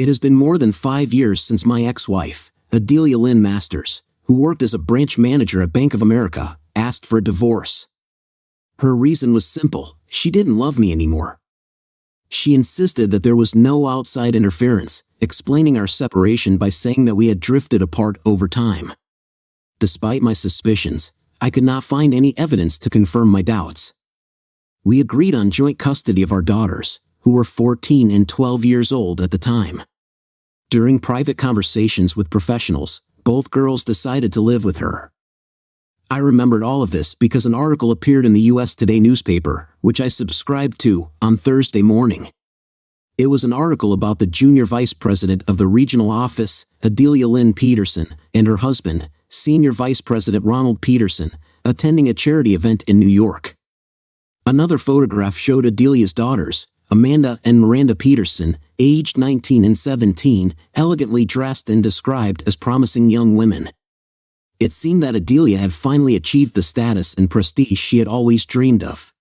It has been more than 5 years since my ex-wife, Adelia Lynn Masters, who worked as a branch manager at Bank of America, asked for a divorce. Her reason was simple: she didn't love me anymore. She insisted that there was no outside interference, explaining our separation by saying that we had drifted apart over time. Despite my suspicions, I could not find any evidence to confirm my doubts. We agreed on joint custody of our daughters, who were 14 and 12 years old at the time. During private conversations with professionals, both girls decided to live with her. I remembered all of this because an article appeared in the US Today newspaper, which I subscribed to, on Thursday morning. It was an article about the junior vice president of the regional office, Adelia Lynn Peterson, and her husband, senior vice president Ronald Peterson, attending a charity event in New York. Another photograph showed Adelia's daughters, Amanda and Miranda Peterson, aged 19 and 17, elegantly dressed and described as promising young women. It seemed that Adelia had finally achieved the status and prestige she had always dreamed of.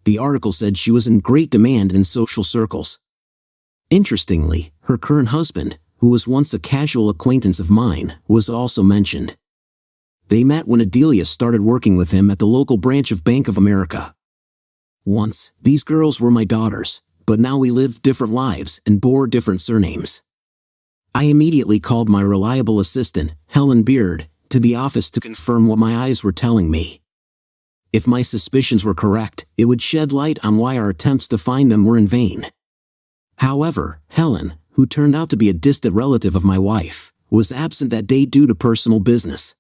The article said she was in great demand in social circles. Interestingly, her current husband, who was once a casual acquaintance of mine, was also mentioned. They met when Adelia started working with him at the local branch of Bank of America. Once, these girls were my daughters, but now we lived different lives and bore different surnames. I immediately called my reliable assistant, Helen Beard, to the office to confirm what my eyes were telling me. If my suspicions were correct, it would shed light on why our attempts to find them were in vain. However, Helen, who turned out to be a distant relative of my wife, was absent that day due to personal business.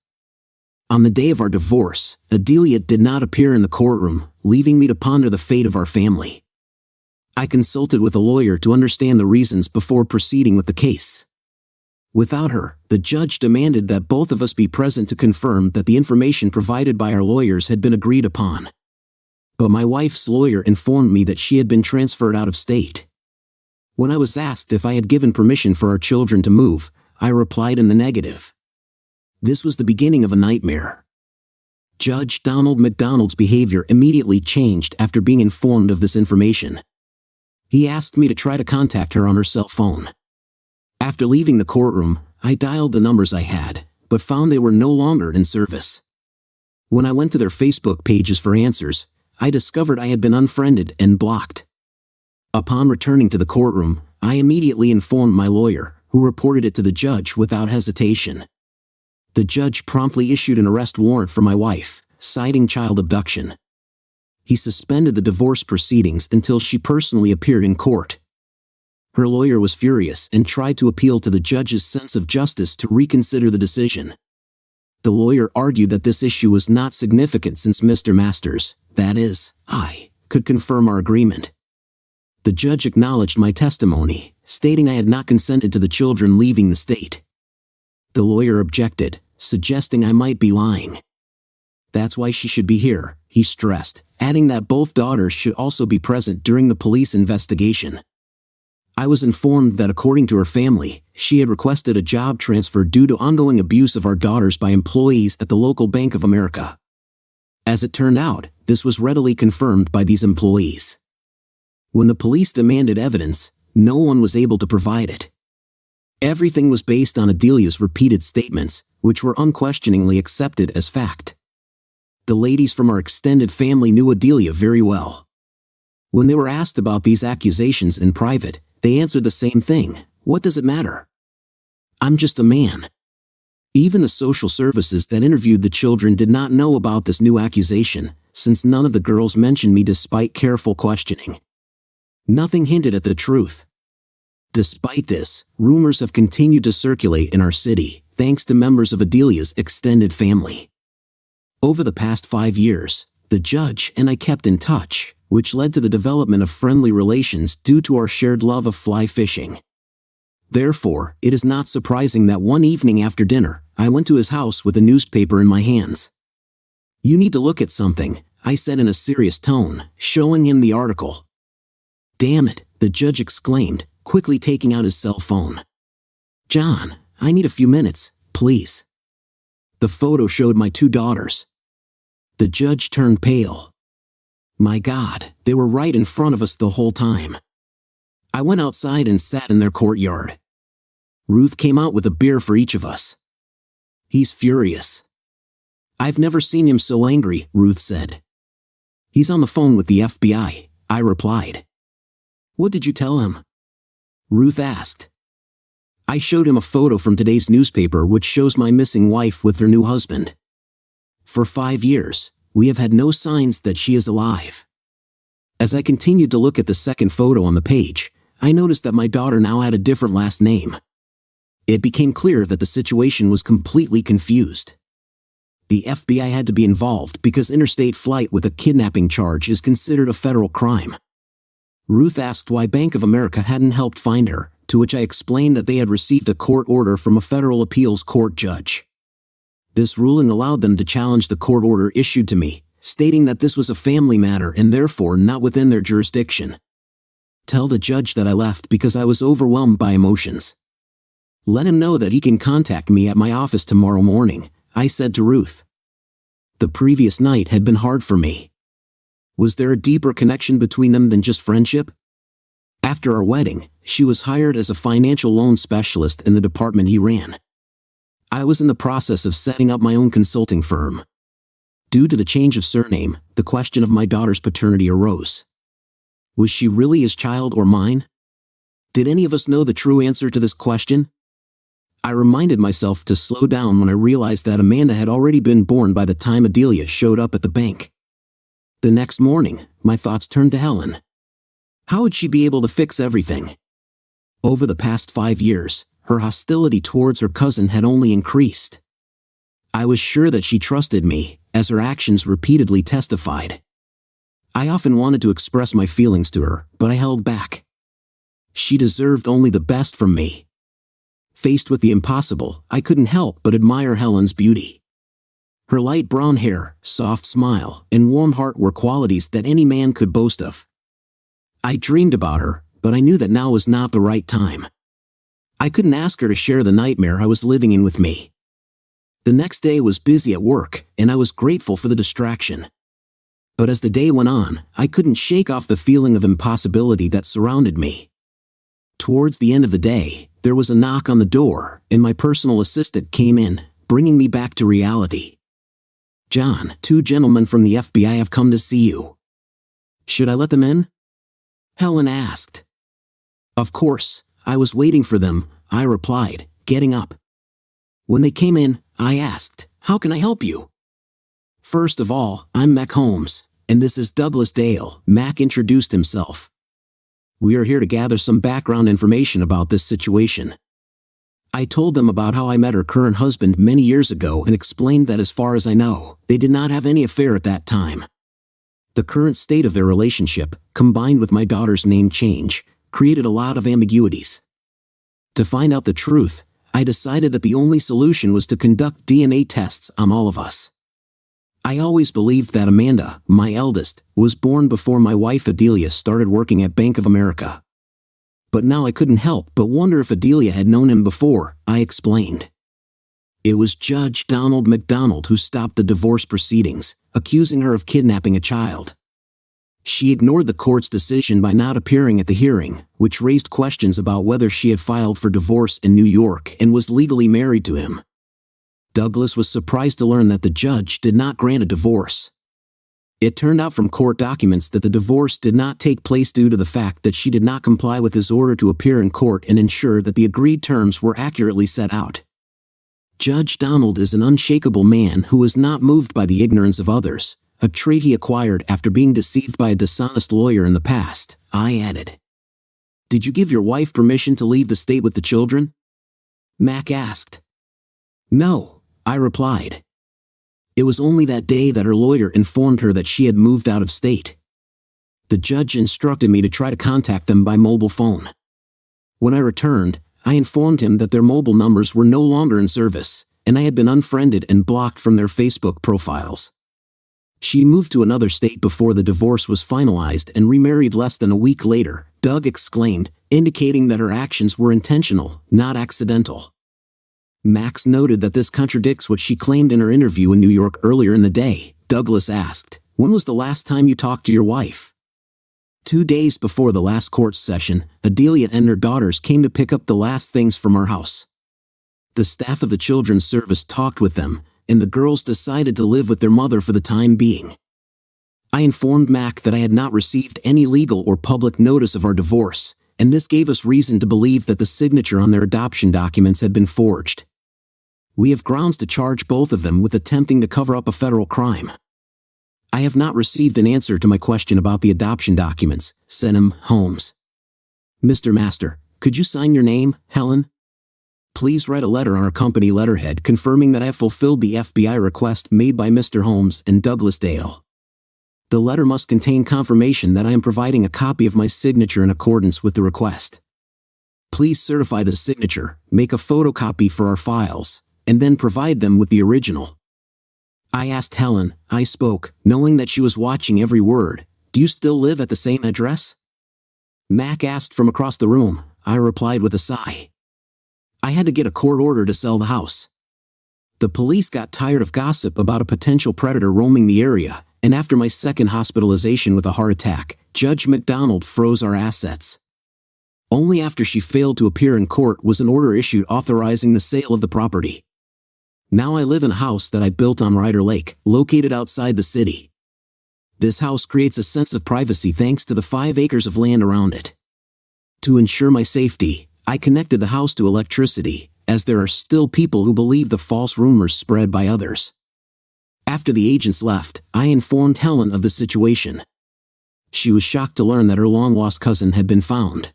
On the day of our divorce, Adelia did not appear in the courtroom, leaving me to ponder the fate of our family. I consulted with a lawyer to understand the reasons before proceeding with the case. Without her, the judge demanded that both of us be present to confirm that the information provided by our lawyers had been agreed upon. But my wife's lawyer informed me that she had been transferred out of state. When I was asked if I had given permission for our children to move, I replied in the negative. This was the beginning of a nightmare. Judge Donald McDonald's behavior immediately changed after being informed of this information. He asked me to try to contact her on her cell phone. After leaving the courtroom, I dialed the numbers I had, but found they were no longer in service. When I went to their Facebook pages for answers, I discovered I had been unfriended and blocked. Upon returning to the courtroom, I immediately informed my lawyer, who reported it to the judge without hesitation. The judge promptly issued an arrest warrant for my wife, citing child abduction. He suspended the divorce proceedings until she personally appeared in court. Her lawyer was furious and tried to appeal to the judge's sense of justice to reconsider the decision. The lawyer argued that this issue was not significant since Mr. Masters, that is, I, could confirm our agreement. The judge acknowledged my testimony, stating I had not consented to the children leaving the state. The lawyer objected, suggesting I might be lying. That's why she should be here, he stressed, adding that both daughters should also be present during the police investigation. I was informed that according to her family, she had requested a job transfer due to ongoing abuse of our daughters by employees at the local Bank of America. As it turned out, this was readily confirmed by these employees. When the police demanded evidence, no one was able to provide it. Everything was based on Adelia's repeated statements, which were unquestioningly accepted as fact. The ladies from our extended family knew Adelia very well. When they were asked about these accusations in private, they answered the same thing: what does it matter? I'm just a man. Even the social services that interviewed the children did not know about this new accusation, since none of the girls mentioned me despite careful questioning. Nothing hinted at the truth. Despite this, rumors have continued to circulate in our city, thanks to members of Adelia's extended family. Over the past 5 years, the judge and I kept in touch, which led to the development of friendly relations due to our shared love of fly fishing. Therefore, it is not surprising that one evening after dinner, I went to his house with a newspaper in my hands. "You need to look at something," I said in a serious tone, showing him the article. "Damn it," the judge exclaimed, quickly taking out his cell phone. "John, I need a few minutes, please." The photo showed my 2 daughters. The judge turned pale. My God, they were right in front of us the whole time. I went outside and sat in their courtyard. Ruth came out with a beer for each of us. He's furious. I've never seen him so angry, Ruth said. He's on the phone with the FBI, I replied. What did you tell him? Ruth asked. I showed him a photo from today's newspaper which shows my missing wife with her new husband. For 5 years, we have had no signs that she is alive. As I continued to look at the second photo on the page, I noticed that my daughter now had a different last name. It became clear that the situation was completely confused. The FBI had to be involved because interstate flight with a kidnapping charge is considered a federal crime. Ruth asked why Bank of America hadn't helped find her, to which I explained that they had received a court order from a federal appeals court judge. This ruling allowed them to challenge the court order issued to me, stating that this was a family matter and therefore not within their jurisdiction. Tell the judge that I left because I was overwhelmed by emotions. Let him know that he can contact me at my office tomorrow morning, I said to Ruth. The previous night had been hard for me. Was there a deeper connection between them than just friendship? After our wedding, she was hired as a financial loan specialist in the department he ran. I was in the process of setting up my own consulting firm. Due to the change of surname, the question of my daughter's paternity arose. Was she really his child or mine? Did any of us know the true answer to this question? I reminded myself to slow down when I realized that Amanda had already been born by the time Adelia showed up at the bank. The next morning, my thoughts turned to Helen. How would she be able to fix everything? Over the past 5 years, her hostility towards her cousin had only increased. I was sure that she trusted me, as her actions repeatedly testified. I often wanted to express my feelings to her, but I held back. She deserved only the best from me. Faced with the impossible, I couldn't help but admire Helen's beauty. Her light brown hair, soft smile, and warm heart were qualities that any man could boast of. I dreamed about her, but I knew that now was not the right time. I couldn't ask her to share the nightmare I was living in with me. The next day was busy at work, and I was grateful for the distraction. But as the day went on, I couldn't shake off the feeling of impossibility that surrounded me. Towards the end of the day, there was a knock on the door, and my personal assistant came in, bringing me back to reality. John, 2 gentlemen from the FBI have come to see you. Should I let them in? Helen asked. Of course, I was waiting for them, I replied, getting up. When they came in, I asked, how can I help you? First of all, I'm Mac Holmes, and this is Douglas Dale, Mac introduced himself. We are here to gather some background information about this situation. I told them about how I met her current husband many years ago and explained that as far as I know, they did not have any affair at that time. The current state of their relationship, combined with my daughter's name change, created a lot of ambiguities. To find out the truth, I decided that the only solution was to conduct DNA tests on all of us. I always believed that Amanda, my eldest, was born before my wife Adelia started working at Bank of America. But now I couldn't help but wonder if Adelia had known him before, I explained. It was Judge Donald McDonald who stopped the divorce proceedings, accusing her of kidnapping a child. She ignored the court's decision by not appearing at the hearing, which raised questions about whether she had filed for divorce in New York and was legally married to him. Douglas was surprised to learn that the judge did not grant a divorce. It turned out from court documents that the divorce did not take place due to the fact that she did not comply with his order to appear in court and ensure that the agreed terms were accurately set out. Judge Donald is an unshakable man who is not moved by the ignorance of others, a trait he acquired after being deceived by a dishonest lawyer in the past, I added. Did you give your wife permission to leave the state with the children? Mac asked. No, I replied. It was only that day that her lawyer informed her that she had moved out of state. The judge instructed me to try to contact them by mobile phone. When I returned, I informed him that their mobile numbers were no longer in service, and I had been unfriended and blocked from their Facebook profiles. She moved to another state before the divorce was finalized and remarried less than a week later, Doug exclaimed, indicating that her actions were intentional, not accidental. Max noted that this contradicts what she claimed in her interview in New York earlier in the day. Douglas asked, when was the last time you talked to your wife? 2 days before the last court session, Adelia and her daughters came to pick up the last things from our house. The staff of the children's service talked with them, and the girls decided to live with their mother for the time being. I informed Mac that I had not received any legal or public notice of our divorce, and this gave us reason to believe that the signature on their adoption documents had been forged. We have grounds to charge both of them with attempting to cover up a federal crime. I have not received an answer to my question about the adoption documents, said M. Holmes. Mr. Master, could you sign your name, Helen? Please write a letter on our company letterhead confirming that I have fulfilled the FBI request made by Mr. Holmes and Douglas Dale. The letter must contain confirmation that I am providing a copy of my signature in accordance with the request. Please certify the signature, make a photocopy for our files, and then provide them with the original. I asked Helen, I spoke, knowing that she was watching every word, do you still live at the same address? Mac asked from across the room. I replied with a sigh. I had to get a court order to sell the house. The police got tired of gossip about a potential predator roaming the area, and after my second hospitalization with a heart attack, Judge McDonald froze our assets. Only after she failed to appear in court was an order issued authorizing the sale of the property. Now I live in a house that I built on Ryder Lake, located outside the city. This house creates a sense of privacy thanks to the 5 acres of land around it. To ensure my safety, I connected the house to electricity, as there are still people who believe the false rumors spread by others. After the agents left, I informed Helen of the situation. She was shocked to learn that her long-lost cousin had been found.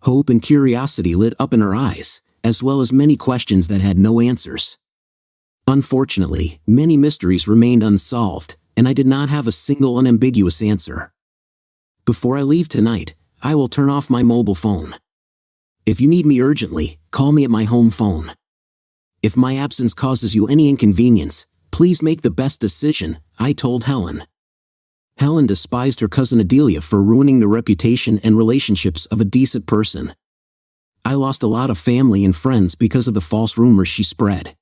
Hope and curiosity lit up in her eyes, as well as many questions that had no answers. Unfortunately, many mysteries remained unsolved, and I did not have a single unambiguous answer. Before I leave tonight, I will turn off my mobile phone. If you need me urgently, call me at my home phone. If my absence causes you any inconvenience, please make the best decision, I told Helen. Helen despised her cousin Adelia for ruining the reputation and relationships of a decent person. I lost a lot of family and friends because of the false rumors she spread.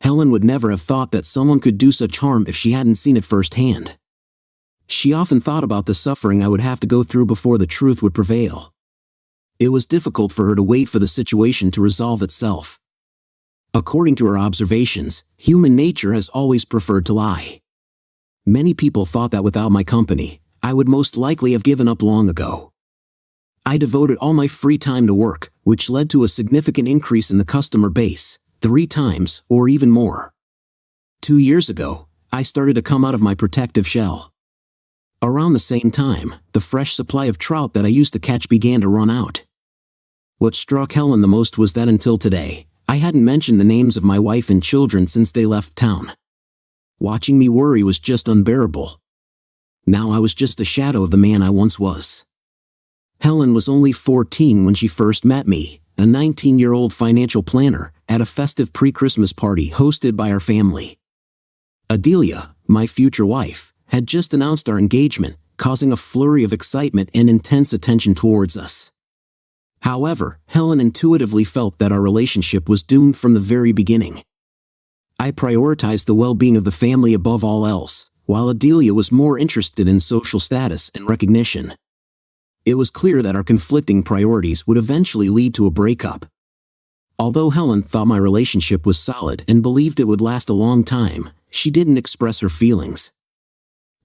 Helen would never have thought that someone could do such harm if she hadn't seen it firsthand. She often thought about the suffering I would have to go through before the truth would prevail. It was difficult for her to wait for the situation to resolve itself. According to her observations, human nature has always preferred to lie. Many people thought that without my company, I would most likely have given up long ago. I devoted all my free time to work, which led to a significant increase in the customer base, 3 times or even more. 2 years ago, I started to come out of my protective shell. Around the same time, the fresh supply of trout that I used to catch began to run out. What struck Helen the most was that until today, I hadn't mentioned the names of my wife and children since they left town. Watching me worry was just unbearable. Now I was just a shadow of the man I once was. Helen was only 14 when she first met me, a 19-year-old financial planner, at a festive pre-Christmas party hosted by our family. Adelia, my future wife, had just announced our engagement, causing a flurry of excitement and intense attention towards us. However, Helen intuitively felt that our relationship was doomed from the very beginning. I prioritized the well-being of the family above all else, while Adelia was more interested in social status and recognition. It was clear that our conflicting priorities would eventually lead to a breakup. Although Helen thought my relationship was solid and believed it would last a long time, she didn't express her feelings.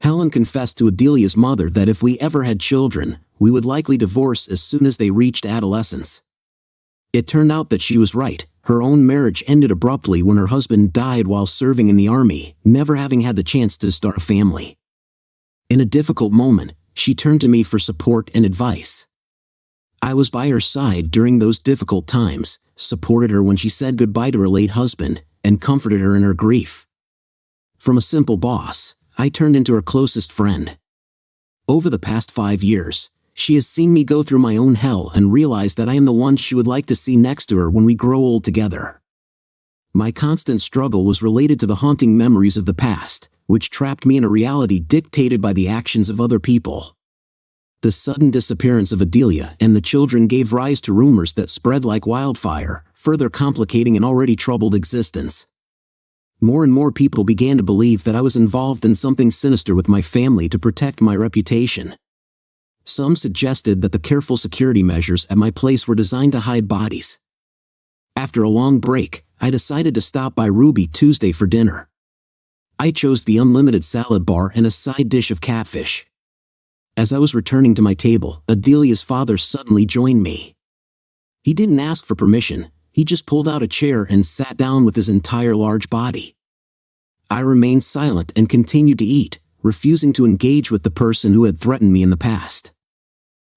Helen confessed to Adelia's mother that if we ever had children, we would likely divorce as soon as they reached adolescence. It turned out that she was right. Her own marriage ended abruptly when her husband died while serving in the army, never having had the chance to start a family. In a difficult moment, she turned to me for support and advice. I was by her side during those difficult times, supported her when she said goodbye to her late husband, and comforted her in her grief. From a simple boss, I turned into her closest friend. Over the past 5 years, she has seen me go through my own hell and realized that I am the one she would like to see next to her when we grow old together. My constant struggle was related to the haunting memories of the past, which trapped me in a reality dictated by the actions of other people. The sudden disappearance of Adelia and the children gave rise to rumors that spread like wildfire, further complicating an already troubled existence. More and more people began to believe that I was involved in something sinister with my family to protect my reputation. Some suggested that the careful security measures at my place were designed to hide bodies. After a long break, I decided to stop by Ruby Tuesday for dinner. I chose the unlimited salad bar and a side dish of catfish. As I was returning to my table, Adelia's father suddenly joined me. He didn't ask for permission, he just pulled out a chair and sat down with his entire large body. I remained silent and continued to eat, refusing to engage with the person who had threatened me in the past.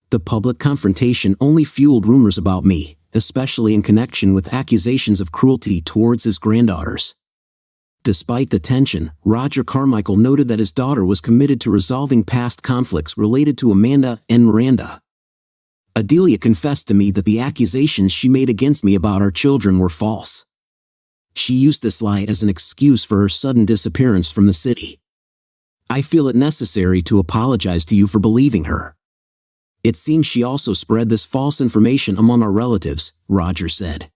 The public confrontation only fueled rumors about me, especially in connection with accusations of cruelty towards his granddaughters. Despite the tension, Roger Carmichael noted that his daughter was committed to resolving past conflicts related to Amanda and Miranda. Adelia confessed to me that the accusations she made against me about our children were false. She used this lie as an excuse for her sudden disappearance from the city. I feel it necessary to apologize to you for believing her. It seems she also spread this false information among our relatives, Roger said.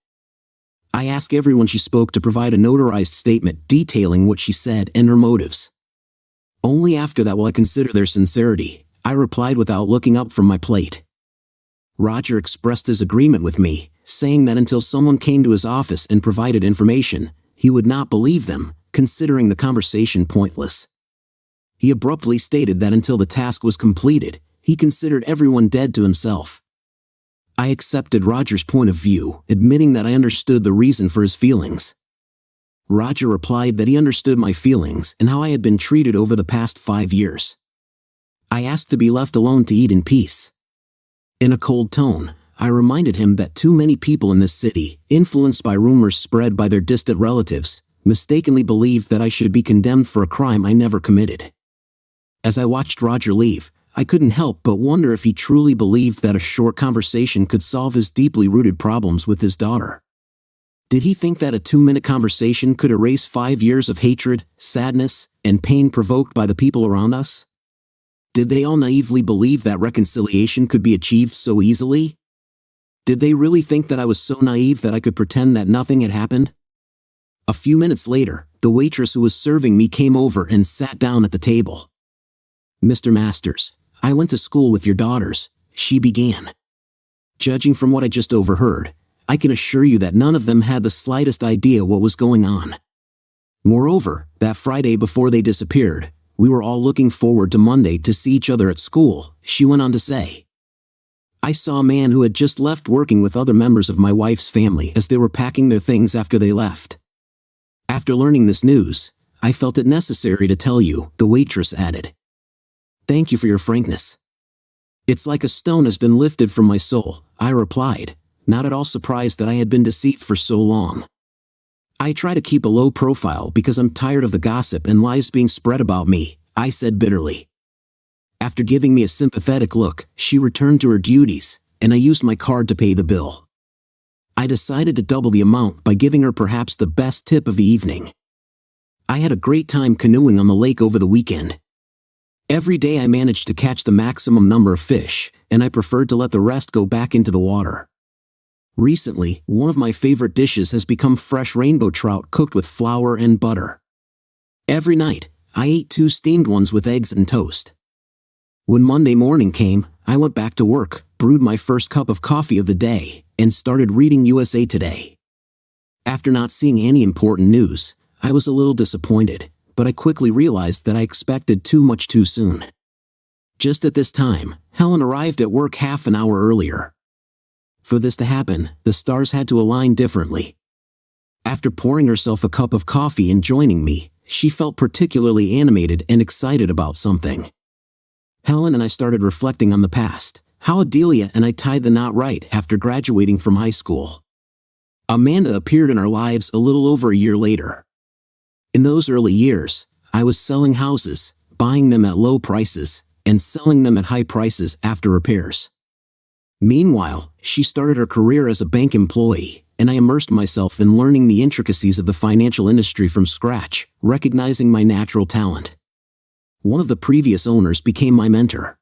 I asked everyone she spoke to provide a notarized statement detailing what she said and her motives. Only after that will I consider their sincerity, I replied without looking up from my plate. Roger expressed his agreement with me, saying that until someone came to his office and provided information, he would not believe them, considering the conversation pointless. He abruptly stated that until the task was completed, he considered everyone dead to himself. I accepted Roger's point of view, admitting that I understood the reason for his feelings. Roger replied that he understood my feelings and how I had been treated over the past 5 years. I asked to be left alone to eat in peace. In a cold tone, I reminded him that too many people in this city, influenced by rumors spread by their distant relatives, mistakenly believed that I should be condemned for a crime I never committed. As I watched Roger leave, I couldn't help but wonder if he truly believed that a short conversation could solve his deeply rooted problems with his daughter. Did he think that a 2-minute conversation could erase 5 years of hatred, sadness, and pain provoked by the people around us? Did they all naively believe that reconciliation could be achieved so easily? Did they really think that I was so naive that I could pretend that nothing had happened? A few minutes later, the waitress who was serving me came over and sat down at the table. "Mr. Masters, I went to school with your daughters," she began. "Judging from what I just overheard, I can assure you that none of them had the slightest idea what was going on. Moreover, that Friday before they disappeared, we were all looking forward to Monday to see each other at school," she went on to say. "I saw a man who had just left working with other members of my wife's family as they were packing their things after they left. After learning this news, I felt it necessary to tell you," the waitress added. "Thank you for your frankness." "It's like a stone has been lifted from my soul," I replied, not at all surprised that I had been deceived for so long. "I try to keep a low profile because I'm tired of the gossip and lies being spread about me," I said bitterly. After giving me a sympathetic look, she returned to her duties, and I used my card to pay the bill. I decided to double the amount by giving her perhaps the best tip of the evening. I had a great time canoeing on the lake over the weekend. Every day I managed to catch the maximum number of fish, and I preferred to let the rest go back into the water. Recently, one of my favorite dishes has become fresh rainbow trout cooked with flour and butter. Every night, I ate 2 steamed ones with eggs and toast. When Monday morning came, I went back to work, brewed my first cup of coffee of the day, and started reading USA Today. After not seeing any important news, I was a little disappointed, but I quickly realized that I expected too much too soon. Just at this time, Helen arrived at work half an hour earlier. For this to happen, the stars had to align differently. After pouring herself a cup of coffee and joining me, she felt particularly animated and excited about something. Helen and I started reflecting on the past, how Adelia and I tied the knot right after graduating from high school. Amanda appeared in our lives a little over a year later. In those early years, I was selling houses, buying them at low prices, and selling them at high prices after repairs. Meanwhile, she started her career as a bank employee, and I immersed myself in learning the intricacies of the financial industry from scratch, recognizing my natural talent. One of the previous owners became my mentor.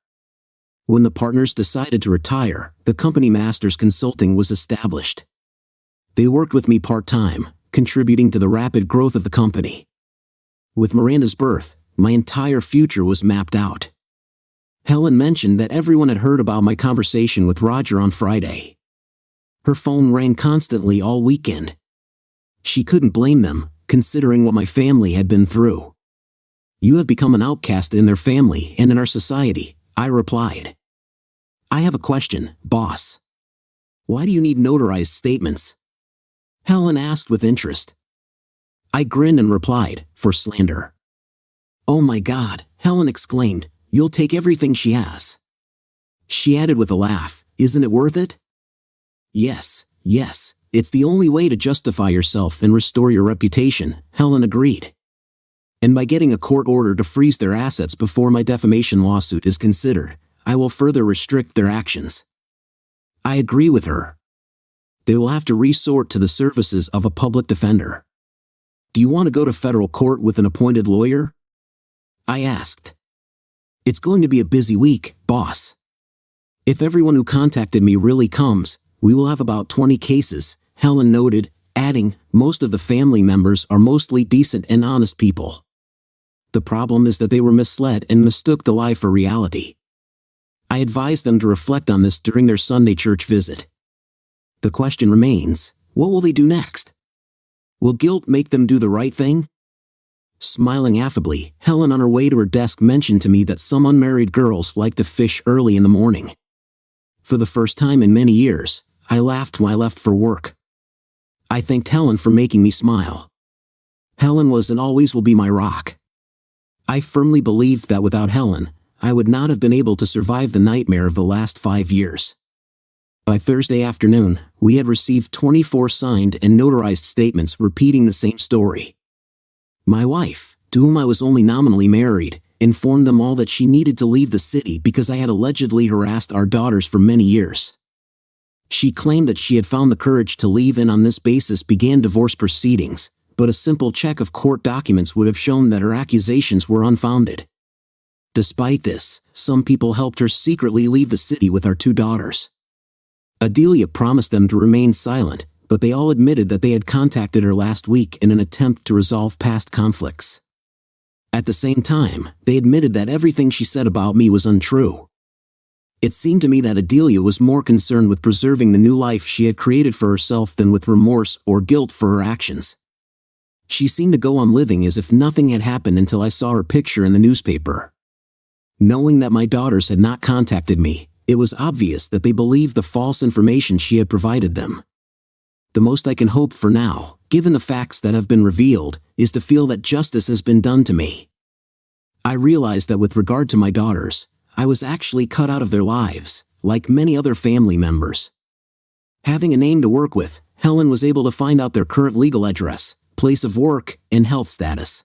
When the partners decided to retire, the company Masters Consulting was established. They worked with me part-time, contributing to the rapid growth of the company. With Miranda's birth, my entire future was mapped out. Helen mentioned that everyone had heard about my conversation with Roger on Friday. Her phone rang constantly all weekend. She couldn't blame them, considering what my family had been through. You have become an outcast in their family and in our society, I replied. I have a question, boss. Why do you need notarized statements? Helen asked with interest. I grinned and replied, for slander. Oh my God, Helen exclaimed, you'll take everything she has. She added with a laugh, isn't it worth it? Yes, it's the only way to justify yourself and restore your reputation, Helen agreed. And by getting a court order to freeze their assets before my defamation lawsuit is considered, I will further restrict their actions. I agree with her. They will have to resort to the services of a public defender. Do you want to go to federal court with an appointed lawyer? I asked. It's going to be a busy week, boss. If everyone who contacted me really comes, we will have about 20 cases, Helen noted, adding, most of the family members are mostly decent and honest people. The problem is that they were misled and mistook the lie for reality. I advised them to reflect on this during their Sunday church visit. The question remains, what will they do next? Will guilt make them do the right thing? Smiling affably, Helen on her way to her desk mentioned to me that some unmarried girls like to fish early in the morning. For the first time in many years, I laughed when I left for work. I thanked Helen for making me smile. Helen was and always will be my rock. I firmly believed that without Helen, I would not have been able to survive the nightmare of the last 5 years. By Thursday afternoon, we had received 24 signed and notarized statements repeating the same story. My wife, to whom I was only nominally married, informed them all that she needed to leave the city because I had allegedly harassed our daughters for many years. She claimed that she had found the courage to leave and on this basis began divorce proceedings, but a simple check of court documents would have shown that her accusations were unfounded. Despite this, some people helped her secretly leave the city with our 2 daughters. Adelia promised them to remain silent, but they all admitted that they had contacted her last week in an attempt to resolve past conflicts. At the same time, they admitted that everything she said about me was untrue. It seemed to me that Adelia was more concerned with preserving the new life she had created for herself than with remorse or guilt for her actions. She seemed to go on living as if nothing had happened until I saw her picture in the newspaper. Knowing that my daughters had not contacted me, it was obvious that they believed the false information she had provided them. The most I can hope for now, given the facts that have been revealed, is to feel that justice has been done to me. I realized that with regard to my daughters, I was actually cut out of their lives, like many other family members. Having a name to work with, Helen was able to find out their current legal address, place of work, and health status.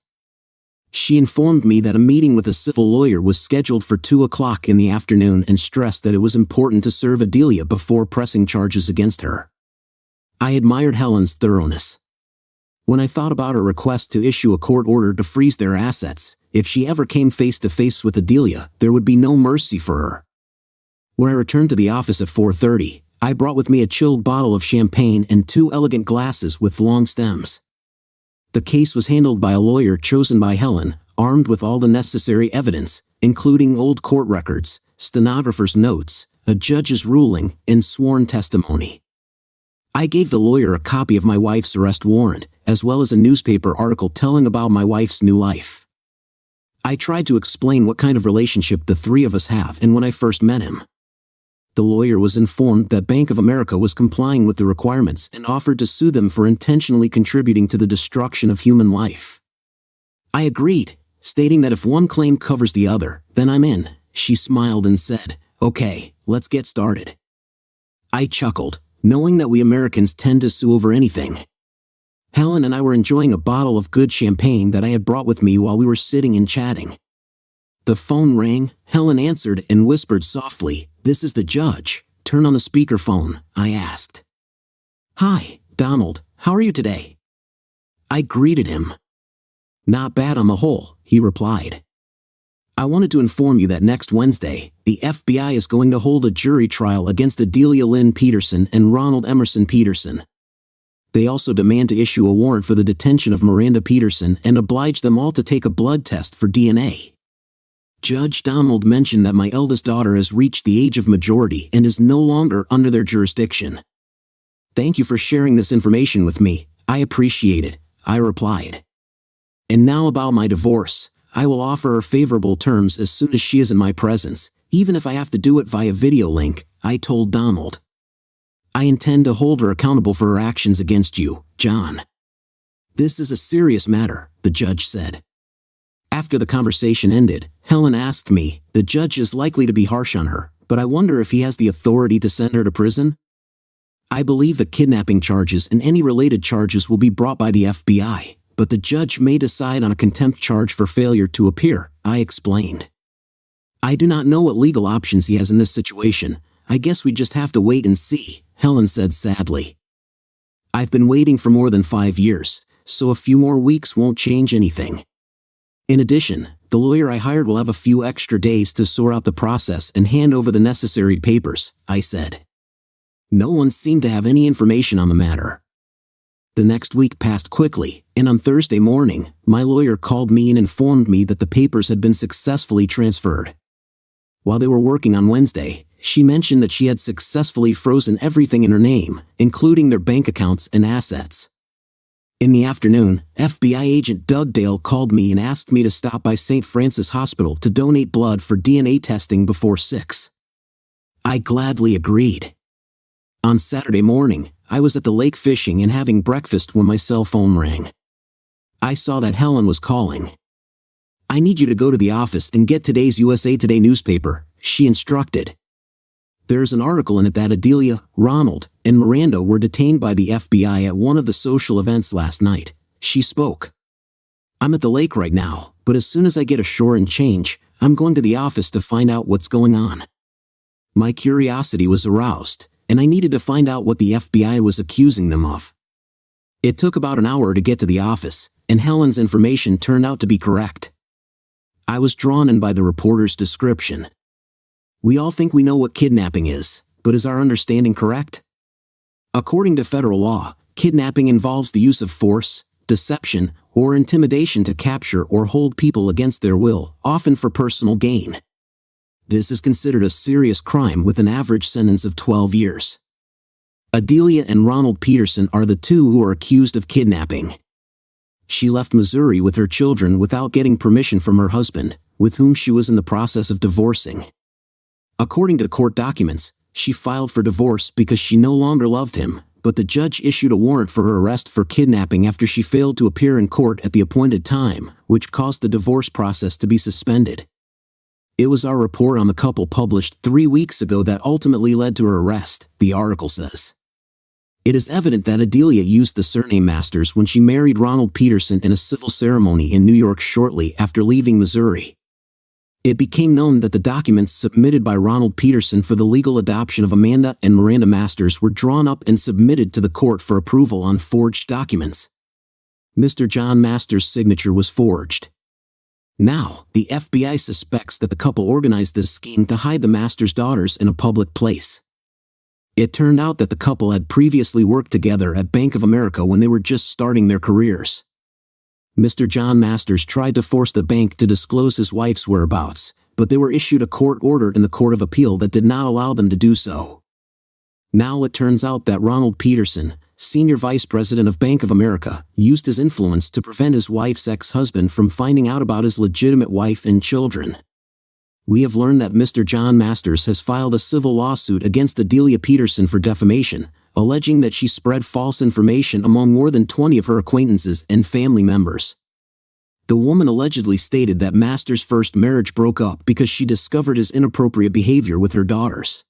She informed me that a meeting with a civil lawyer was scheduled for 2 o'clock in the afternoon and stressed that it was important to serve Adelia before pressing charges against her. I admired Helen's thoroughness. When I thought about her request to issue a court order to freeze their assets, if she ever came face to face with Adelia, there would be no mercy for her. When I returned to the office at 4:30, I brought with me a chilled bottle of champagne and 2 elegant glasses with long stems. The case was handled by a lawyer chosen by Helen, armed with all the necessary evidence, including old court records, stenographer's notes, a judge's ruling, and sworn testimony. I gave the lawyer a copy of my wife's arrest warrant, as well as a newspaper article telling about my wife's new life. I tried to explain what kind of relationship the 3 of us have and when I first met him. The lawyer was informed that Bank of America was complying with the requirements and offered to sue them for intentionally contributing to the destruction of human life. I agreed, stating that if one claim covers the other, then I'm in. She smiled and said, "Okay, let's get started." I chuckled, knowing that we Americans tend to sue over anything. Helen and I were enjoying a bottle of good champagne that I had brought with me while we were sitting and chatting. The phone rang, Helen answered and whispered softly, "This is the judge. Turn on the speakerphone," I asked. "Hi, Donald, how are you today?" I greeted him. "Not bad on the whole," he replied. "I wanted to inform you that next Wednesday, the FBI is going to hold a jury trial against Adelia Lynn Peterson and Ronald Emerson Peterson. They also demand to issue a warrant for the detention of Miranda Peterson and oblige them all to take a blood test for DNA. Judge Donald mentioned that my eldest daughter has reached the age of majority and is no longer under their jurisdiction. Thank you for sharing this information with me. I appreciate it, I replied. And now about my divorce. I will offer her favorable terms as soon as she is in my presence, even if I have to do it via video link, I told Donald. I intend to hold her accountable for her actions against you, John. This is a serious matter, the judge said. After the conversation ended, Helen asked me, the judge is likely to be harsh on her, but I wonder if he has the authority to send her to prison? I believe the kidnapping charges and any related charges will be brought by the FBI, but the judge may decide on a contempt charge for failure to appear, I explained. I do not know what legal options he has in this situation. I guess we just have to wait and see, Helen said sadly. I've been waiting for more than 5 years, so a few more weeks won't change anything. In addition, the lawyer I hired will have a few extra days to sort out the process and hand over the necessary papers, I said. No one seemed to have any information on the matter. The next week passed quickly, and on Thursday morning, my lawyer called me and informed me that the papers had been successfully transferred. While they were working on Wednesday, she mentioned that she had successfully frozen everything in her name, including their bank accounts and assets. In the afternoon, FBI agent Doug Dale called me and asked me to stop by St. Francis Hospital to donate blood for DNA testing before 6. I gladly agreed. On Saturday morning, I was at the lake fishing and having breakfast when my cell phone rang. I saw that Helen was calling. I need you to go to the office and get today's USA Today newspaper, she instructed. There's an article in it that Adelia, Ronald, and Miranda were detained by the FBI at one of the social events last night, she spoke. I'm at the lake right now, but as soon as I get ashore and change, I'm going to the office to find out what's going on. My curiosity was aroused, and I needed to find out what the FBI was accusing them of. It took about an hour to get to the office, and Helen's information turned out to be correct. I was drawn in by the reporter's description. We all think we know what kidnapping is, but is our understanding correct? According to federal law, kidnapping involves the use of force, deception, or intimidation to capture or hold people against their will, often for personal gain. This is considered a serious crime with an average sentence of 12 years. Adelia and Ronald Peterson are the two who are accused of kidnapping. She left Missouri with her children without getting permission from her husband, with whom she was in the process of divorcing. According to court documents, she filed for divorce because she no longer loved him, but the judge issued a warrant for her arrest for kidnapping after she failed to appear in court at the appointed time, which caused the divorce process to be suspended. It was our report on the couple published 3 weeks ago that ultimately led to her arrest, the article says. It is evident that Adelia used the surname Masters when she married Ronald Peterson in a civil ceremony in New York shortly after leaving Missouri. It became known that the documents submitted by Ronald Peterson for the legal adoption of Amanda and Miranda Masters were drawn up and submitted to the court for approval on forged documents. Mr. John Masters' signature was forged. Now, the FBI suspects that the couple organized this scheme to hide the Masters' daughters in a public place. It turned out that the couple had previously worked together at Bank of America when they were just starting their careers. Mr. John Masters tried to force the bank to disclose his wife's whereabouts, but they were issued a court order in the Court of Appeal that did not allow them to do so. Now it turns out that Ronald Peterson, Senior Vice President of Bank of America, used his influence to prevent his wife's ex-husband from finding out about his legitimate wife and children. We have learned that Mr. John Masters has filed a civil lawsuit against Adelia Peterson for defamation, alleging that she spread false information among more than 20 of her acquaintances and family members. The woman allegedly stated that Masters' first marriage broke up because she discovered his inappropriate behavior with her daughters.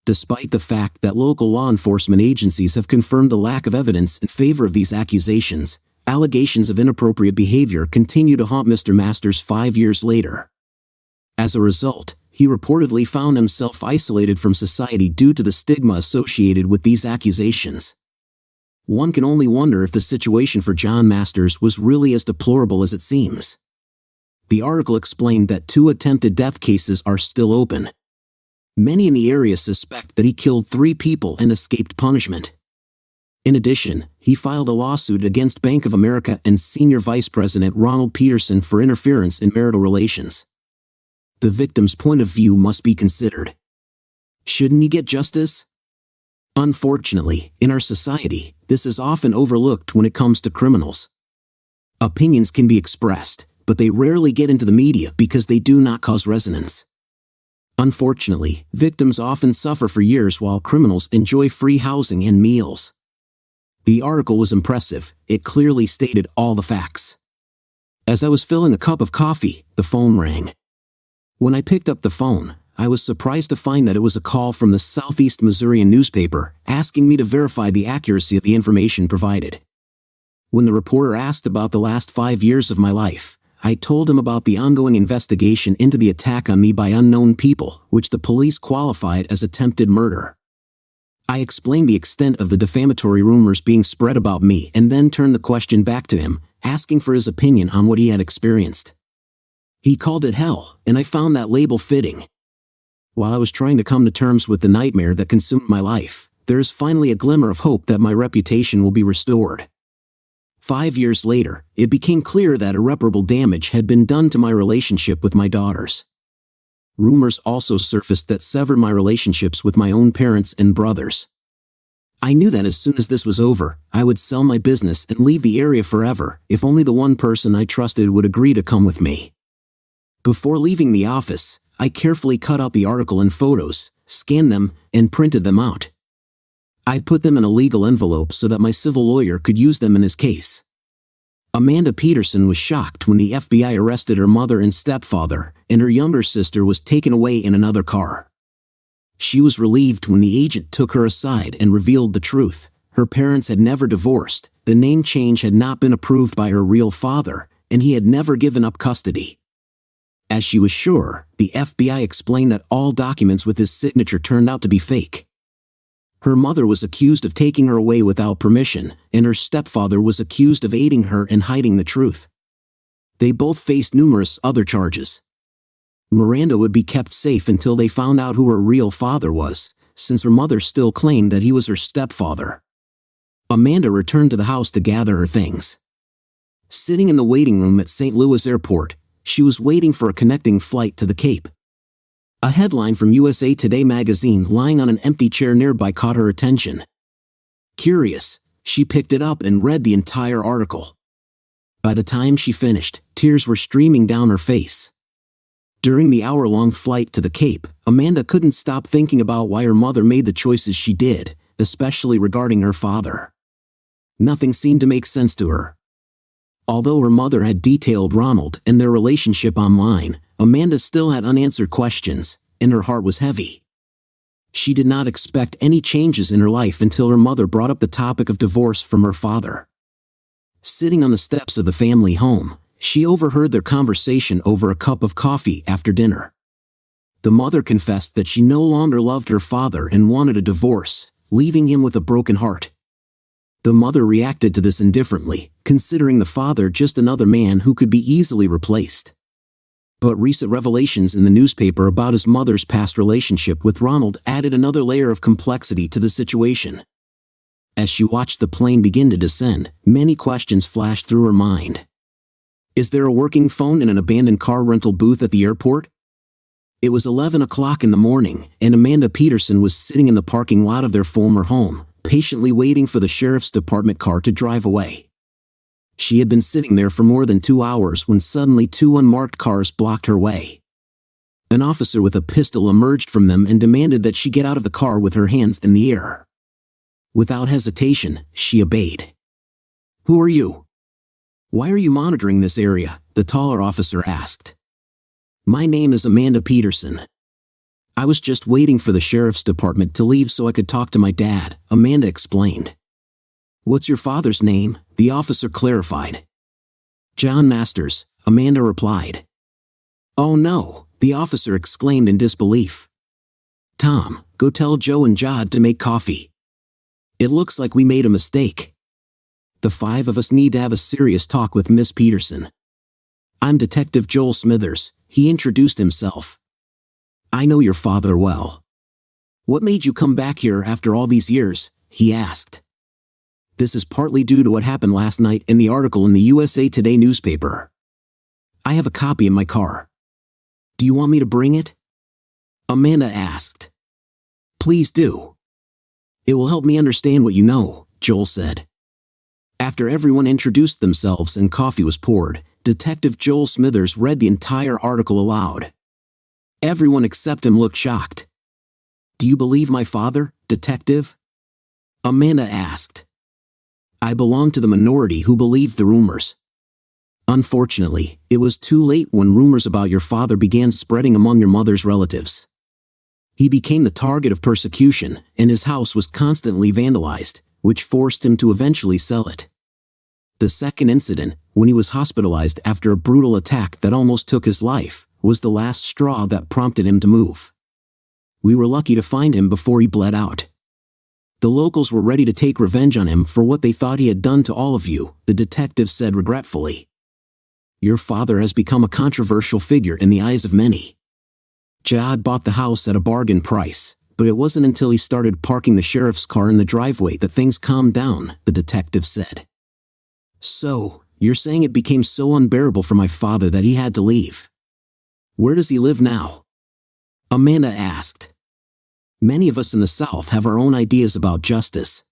Despite the fact that local law enforcement agencies have confirmed the lack of evidence in favor of these accusations, allegations of inappropriate behavior continue to haunt Mr. Masters 5 years later. As a result, he reportedly found himself isolated from society due to the stigma associated with these accusations. One can only wonder if the situation for John Masters was really as deplorable as it seems. The article explained that 2 attempted death cases are still open. Many in the area suspect that he killed 3 people and escaped punishment. In addition, he filed a lawsuit against Bank of America and Senior Vice President Ronald Peterson for interference in marital relations. the victim's point of view must be considered. Shouldn't he get justice? Unfortunately, in our society, this is often overlooked when it comes to criminals. Opinions can be expressed, but they rarely get into the media because they do not cause resonance. Unfortunately, victims often suffer for years while criminals enjoy free housing and meals. The article was impressive. It clearly stated all the facts. As I was filling a cup of coffee, the phone rang. When I picked up the phone, I was surprised to find that it was a call from the Southeast Missourian newspaper, asking me to verify the accuracy of the information provided. When the reporter asked about the last 5 years of my life, I told him about the ongoing investigation into the attack on me by unknown people, which the police qualified as attempted murder. I explained the extent of the defamatory rumors being spread about me and then turned the question back to him, asking for his opinion on what he had experienced. He called it hell, and I found that label fitting. While I was trying to come to terms with the nightmare that consumed my life, there is finally a glimmer of hope that my reputation will be restored. 5 years later, it became clear that irreparable damage had been done to my relationship with my daughters. Rumors also surfaced that severed my relationships with my own parents and brothers. I knew that as soon as this was over, I would sell my business and leave the area forever, if only the one person I trusted would agree to come with me. Before leaving the office, I carefully cut out the article and photos, scanned them, and printed them out. I put them in a legal envelope so that my civil lawyer could use them in his case. Amanda Peterson was shocked when the FBI arrested her mother and stepfather, and her younger sister was taken away in another car. She was relieved when the agent took her aside and revealed the truth. Her parents had never divorced, the name change had not been approved by her real father, and he had never given up custody. As she was sure, the FBI explained that all documents with his signature turned out to be fake. Her mother was accused of taking her away without permission, and her stepfather was accused of aiding her and hiding the truth. They both faced numerous other charges. Miranda would be kept safe until they found out who her real father was, since her mother still claimed that he was her stepfather. Amanda returned to the house to gather her things. Sitting in the waiting room at St. Louis Airport, she was waiting for a connecting flight to the Cape. A headline from USA Today magazine lying on an empty chair nearby caught her attention. Curious, she picked it up and read the entire article. By the time she finished, tears were streaming down her face. During the hour-long flight to the Cape, Amanda couldn't stop thinking about why her mother made the choices she did, especially regarding her father. Nothing seemed to make sense to her. Although her mother had detailed Ronald and their relationship online, Amanda still had unanswered questions, and her heart was heavy. She did not expect any changes in her life until her mother brought up the topic of divorce from her father. Sitting on the steps of the family home, she overheard their conversation over a cup of coffee after dinner. The mother confessed that she no longer loved her father and wanted a divorce, leaving him with a broken heart. The mother reacted to this indifferently, considering the father just another man who could be easily replaced. But recent revelations in the newspaper about his mother's past relationship with Ronald added another layer of complexity to the situation. As she watched the plane begin to descend, many questions flashed through her mind. Is there a working phone in an abandoned car rental booth at the airport? It was 11 o'clock in the morning, and Amanda Peterson was sitting in the parking lot of their former home, patiently waiting for the sheriff's department car to drive away. She had been sitting there for more than 2 hours when suddenly 2 unmarked cars blocked her way. An officer with a pistol emerged from them and demanded that she get out of the car with her hands in the air. Without hesitation, she obeyed. "Who are you? Why are you monitoring this area?" the taller officer asked. "My name is Amanda Peterson. I was just waiting for the sheriff's department to leave so I could talk to my dad," Amanda explained. "What's your father's name?" the officer clarified. "John Masters," Amanda replied. "Oh no," the officer exclaimed in disbelief. "Tom, go tell Joe and Jod to make coffee. It looks like we made a mistake. The 5 of us need to have a serious talk with Miss Peterson. I'm Detective Joel Smithers," he introduced himself. "I know your father well. What made you come back here after all these years?" he asked. "This is partly due to what happened last night in the article in the USA Today newspaper. I have a copy in my car. Do you want me to bring it? Amanda asked. Please do. It will help me understand what you know, Joel said. After everyone introduced themselves and coffee was poured, Detective Joel Smithers read the entire article aloud. Everyone except him looked shocked. Do you believe my father, Detective? Amanda asked. I belong to the minority who believed the rumors. Unfortunately, it was too late when rumors about your father began spreading among your mother's relatives. He became the target of persecution, and his house was constantly vandalized, which forced him to eventually sell it. The second incident, when he was hospitalized after a brutal attack that almost took his life, was the last straw that prompted him to move. We were lucky to find him before he bled out. The locals were ready to take revenge on him for what they thought he had done to all of you, the detective said regretfully. Your father has become a controversial figure in the eyes of many. Jihad bought the house at a bargain price, but it wasn't until he started parking the sheriff's car in the driveway that things calmed down, the detective said. So, you're saying it became so unbearable for my father that he had to leave. Where does he live now? Amanda asked. Many of us in the South have our own ideas about justice.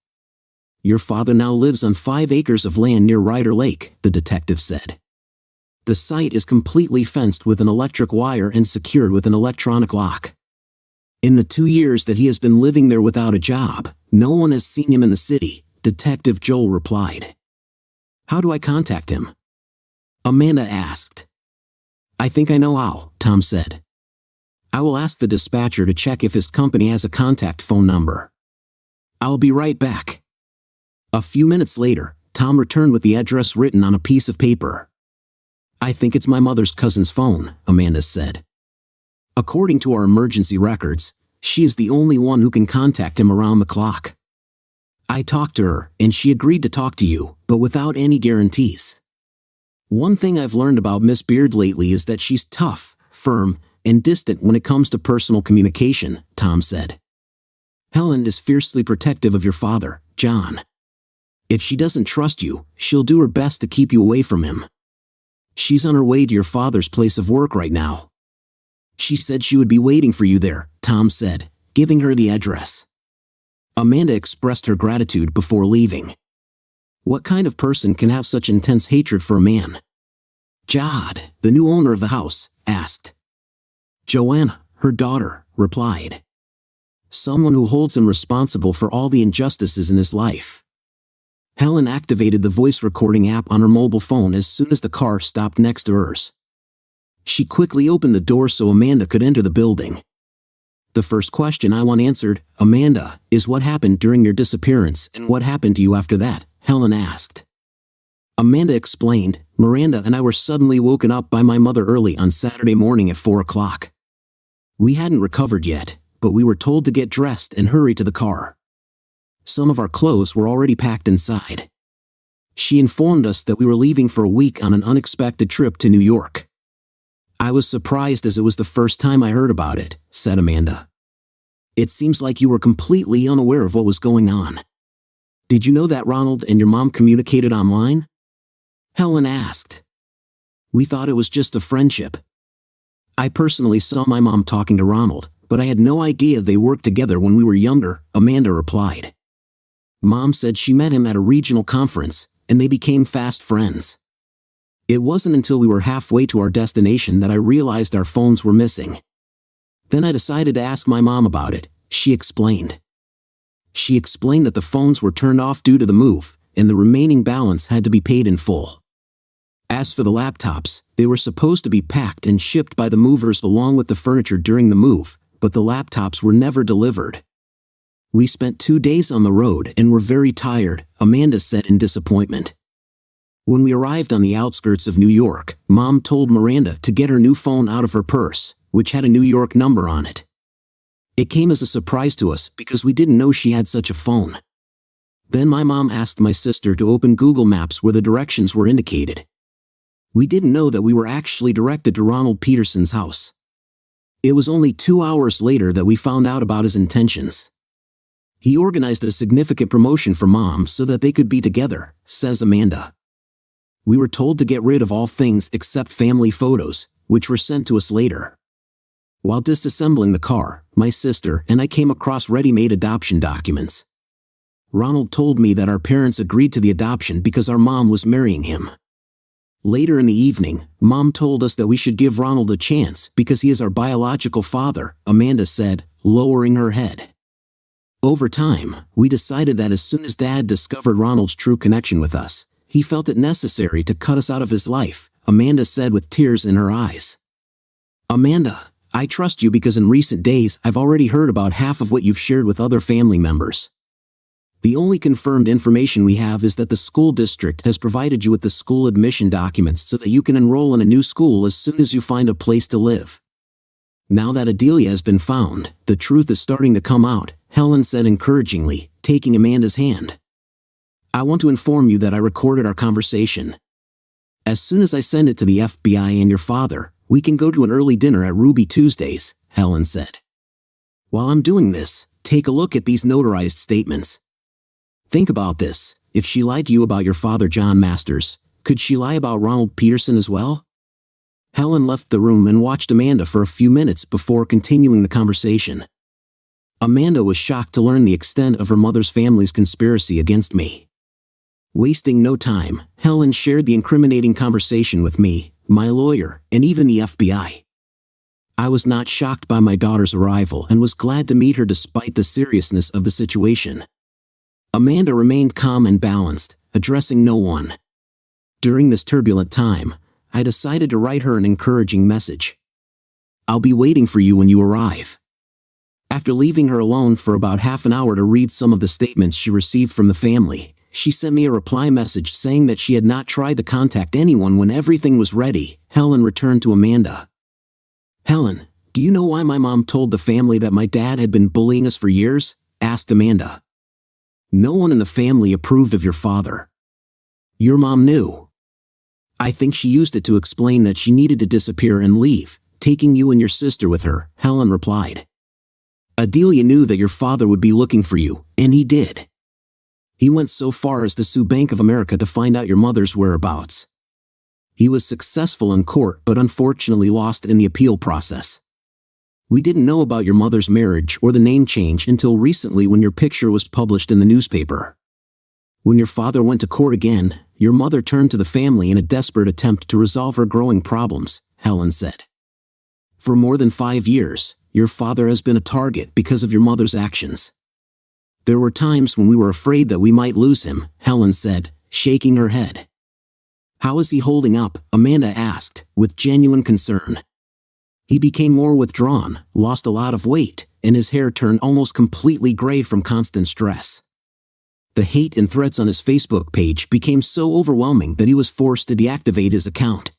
Your father now lives on 5 acres of land near Ryder Lake, the detective said. The site is completely fenced with an electric wire and secured with an electronic lock. In the 2 years that he has been living there without a job, no one has seen him in the city, Detective Joel replied. How do I contact him? Amanda asked. I think I know how, Tom said. I will ask the dispatcher to check if his company has a contact phone number. I'll be right back. A few minutes later, Tom returned with the address written on a piece of paper. I think it's my mother's cousin's phone, Amanda said. According to our emergency records, she is the only one who can contact him around the clock. I talked to her, and she agreed to talk to you, but without any guarantees. One thing I've learned about Miss Beard lately is that she's tough, firm, and distant when it comes to personal communication, Tom said. Helen is fiercely protective of your father, John. If she doesn't trust you, she'll do her best to keep you away from him. She's on her way to your father's place of work right now. She said she would be waiting for you there, Tom said, giving her the address. Amanda expressed her gratitude before leaving. What kind of person can have such intense hatred for a man? Jihad, the new owner of the house, asked. Joanna, her daughter, replied. Someone who holds him responsible for all the injustices in his life. Helen activated the voice recording app on her mobile phone as soon as the car stopped next to hers. She quickly opened the door so Amanda could enter the building. The first question I want answered, Amanda, is what happened during your disappearance and what happened to you after that, Helen asked. Amanda explained, Miranda and I were suddenly woken up by my mother early on Saturday morning at 4 o'clock. We hadn't recovered yet, but we were told to get dressed and hurry to the car. Some of our clothes were already packed inside. She informed us that we were leaving for a week on an unexpected trip to New York. I was surprised as it was the first time I heard about it, said Amanda. It seems like you were completely unaware of what was going on. Did you know that Ronald and your mom communicated online? Helen asked. We thought it was just a friendship. I personally saw my mom talking to Ronald, but I had no idea they worked together when we were younger, Amanda replied. Mom said she met him at a regional conference, and they became fast friends. It wasn't until we were halfway to our destination that I realized our phones were missing. Then I decided to ask my mom about it, she explained. She explained that the phones were turned off due to the move, and the remaining balance had to be paid in full. As for the laptops, they were supposed to be packed and shipped by the movers along with the furniture during the move, but the laptops were never delivered. We spent 2 days on the road and were very tired, Amanda said in disappointment. When we arrived on the outskirts of New York, Mom told Miranda to get her new phone out of her purse, which had a New York number on it. It came as a surprise to us because we didn't know she had such a phone. Then my mom asked my sister to open Google Maps where the directions were indicated. We didn't know that we were actually directed to Ronald Peterson's house. It was only 2 hours later that we found out about his intentions. He organized a significant promotion for Mom so that they could be together, says Amanda. We were told to get rid of all things except family photos, which were sent to us later. While disassembling the car, my sister and I came across ready-made adoption documents. Ronald told me that our parents agreed to the adoption because our mom was marrying him. Later in the evening, Mom told us that we should give Ronald a chance because he is our biological father, Amanda said, lowering her head. Over time, we decided that as soon as Dad discovered Ronald's true connection with us, he felt it necessary to cut us out of his life, Amanda said with tears in her eyes. Amanda, I trust you because in recent days I've already heard about half of what you've shared with other family members. The only confirmed information we have is that the school district has provided you with the school admission documents so that you can enroll in a new school as soon as you find a place to live. Now that Adelia has been found, the truth is starting to come out, Helen said encouragingly, taking Amanda's hand. I want to inform you that I recorded our conversation. As soon as I send it to the FBI and your father, we can go to an early dinner at Ruby Tuesdays, Helen said. While I'm doing this, take a look at these notarized statements. Think about this. If she lied to you about your father John Masters, could she lie about Ronald Peterson as well? Helen left the room and watched Amanda for a few minutes before continuing the conversation. Amanda was shocked to learn the extent of her mother's family's conspiracy against me. Wasting no time, Helen shared the incriminating conversation with me, my lawyer, and even the FBI. I was not shocked by my daughter's arrival and was glad to meet her despite the seriousness of the situation. Amanda remained calm and balanced, addressing no one. During this turbulent time, I decided to write her an encouraging message. I'll be waiting for you when you arrive. After leaving her alone for about half an hour to read some of the statements she received from the family, she sent me a reply message saying that she had not tried to contact anyone when everything was ready. Helen returned to Amanda. Helen, do you know why my mom told the family that my dad had been bullying us for years? Asked Amanda. No one in the family approved of your father. Your mom knew. I think she used it to explain that she needed to disappear and leave, taking you and your sister with her, Helen replied. Adelia knew that your father would be looking for you, and he did. He went so far as to sue Bank of America to find out your mother's whereabouts. He was successful in court but unfortunately lost in the appeal process. We didn't know about your mother's marriage or the name change until recently when your picture was published in the newspaper. When your father went to court again, your mother turned to the family in a desperate attempt to resolve her growing problems, Helen said. For more than 5 years, your father has been a target because of your mother's actions. There were times when we were afraid that we might lose him, Helen said, shaking her head. How is he holding up? Amanda asked, with genuine concern. He became more withdrawn, lost a lot of weight, and his hair turned almost completely gray from constant stress. The hate and threats on his Facebook page became so overwhelming that he was forced to deactivate his account.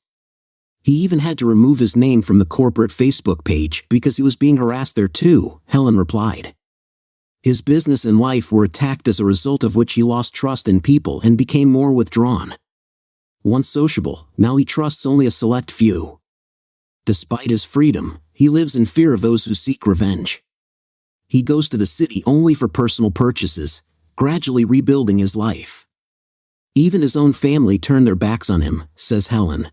He even had to remove his name from the corporate Facebook page because he was being harassed there too, Helen replied. His business and life were attacked as a result of which he lost trust in people and became more withdrawn. Once sociable, now he trusts only a select few. Despite his freedom, he lives in fear of those who seek revenge. He goes to the city only for personal purchases, gradually rebuilding his life. Even his own family turn their backs on him, says Helen.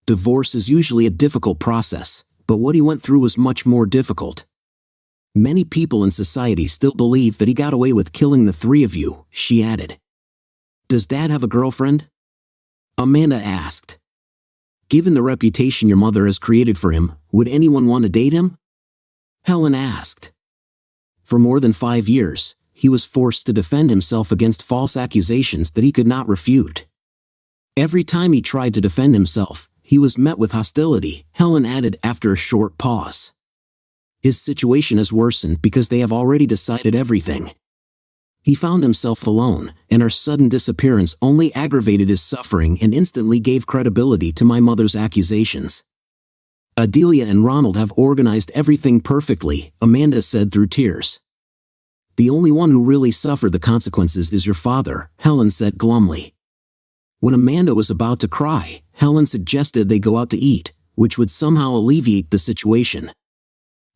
Divorce is usually a difficult process, but what he went through was much more difficult. Many people in society still believe that he got away with killing the 3 of you, she added. Does Dad have a girlfriend? Amanda asked. Given the reputation your mother has created for him, would anyone want to date him? Helen asked. For more than 5 years, he was forced to defend himself against false accusations that he could not refute. Every time he tried to defend himself, he was met with hostility, Helen added after a short pause. His situation has worsened because they have already decided everything. He found himself alone, and our sudden disappearance only aggravated his suffering and instantly gave credibility to my mother's accusations. Adelia and Ronald have organized everything perfectly, Amanda said through tears. The only one who really suffered the consequences is your father, Helen said glumly. When Amanda was about to cry, Helen suggested they go out to eat, which would somehow alleviate the situation.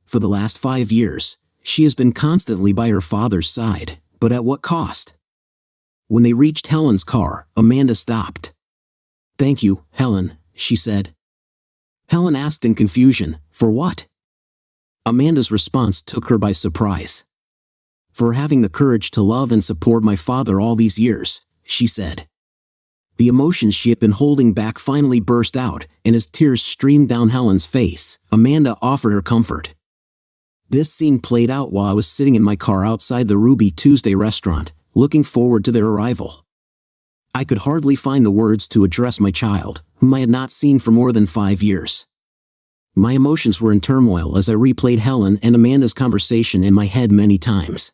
For the last 5 years, she has been constantly by her father's side, but at what cost? When they reached Helen's car, Amanda stopped. Thank you, Helen, she said. Helen asked in confusion, for what? Amanda's response took her by surprise. "For having the courage to love and support my father all these years," she said. The emotions she had been holding back finally burst out, and as tears streamed down Helen's face, Amanda offered her comfort. This scene played out while I was sitting in my car outside the Ruby Tuesday restaurant, looking forward to their arrival. I could hardly find the words to address my child, whom I had not seen for more than 5 years. My emotions were in turmoil as I replayed Helen and Amanda's conversation in my head many times.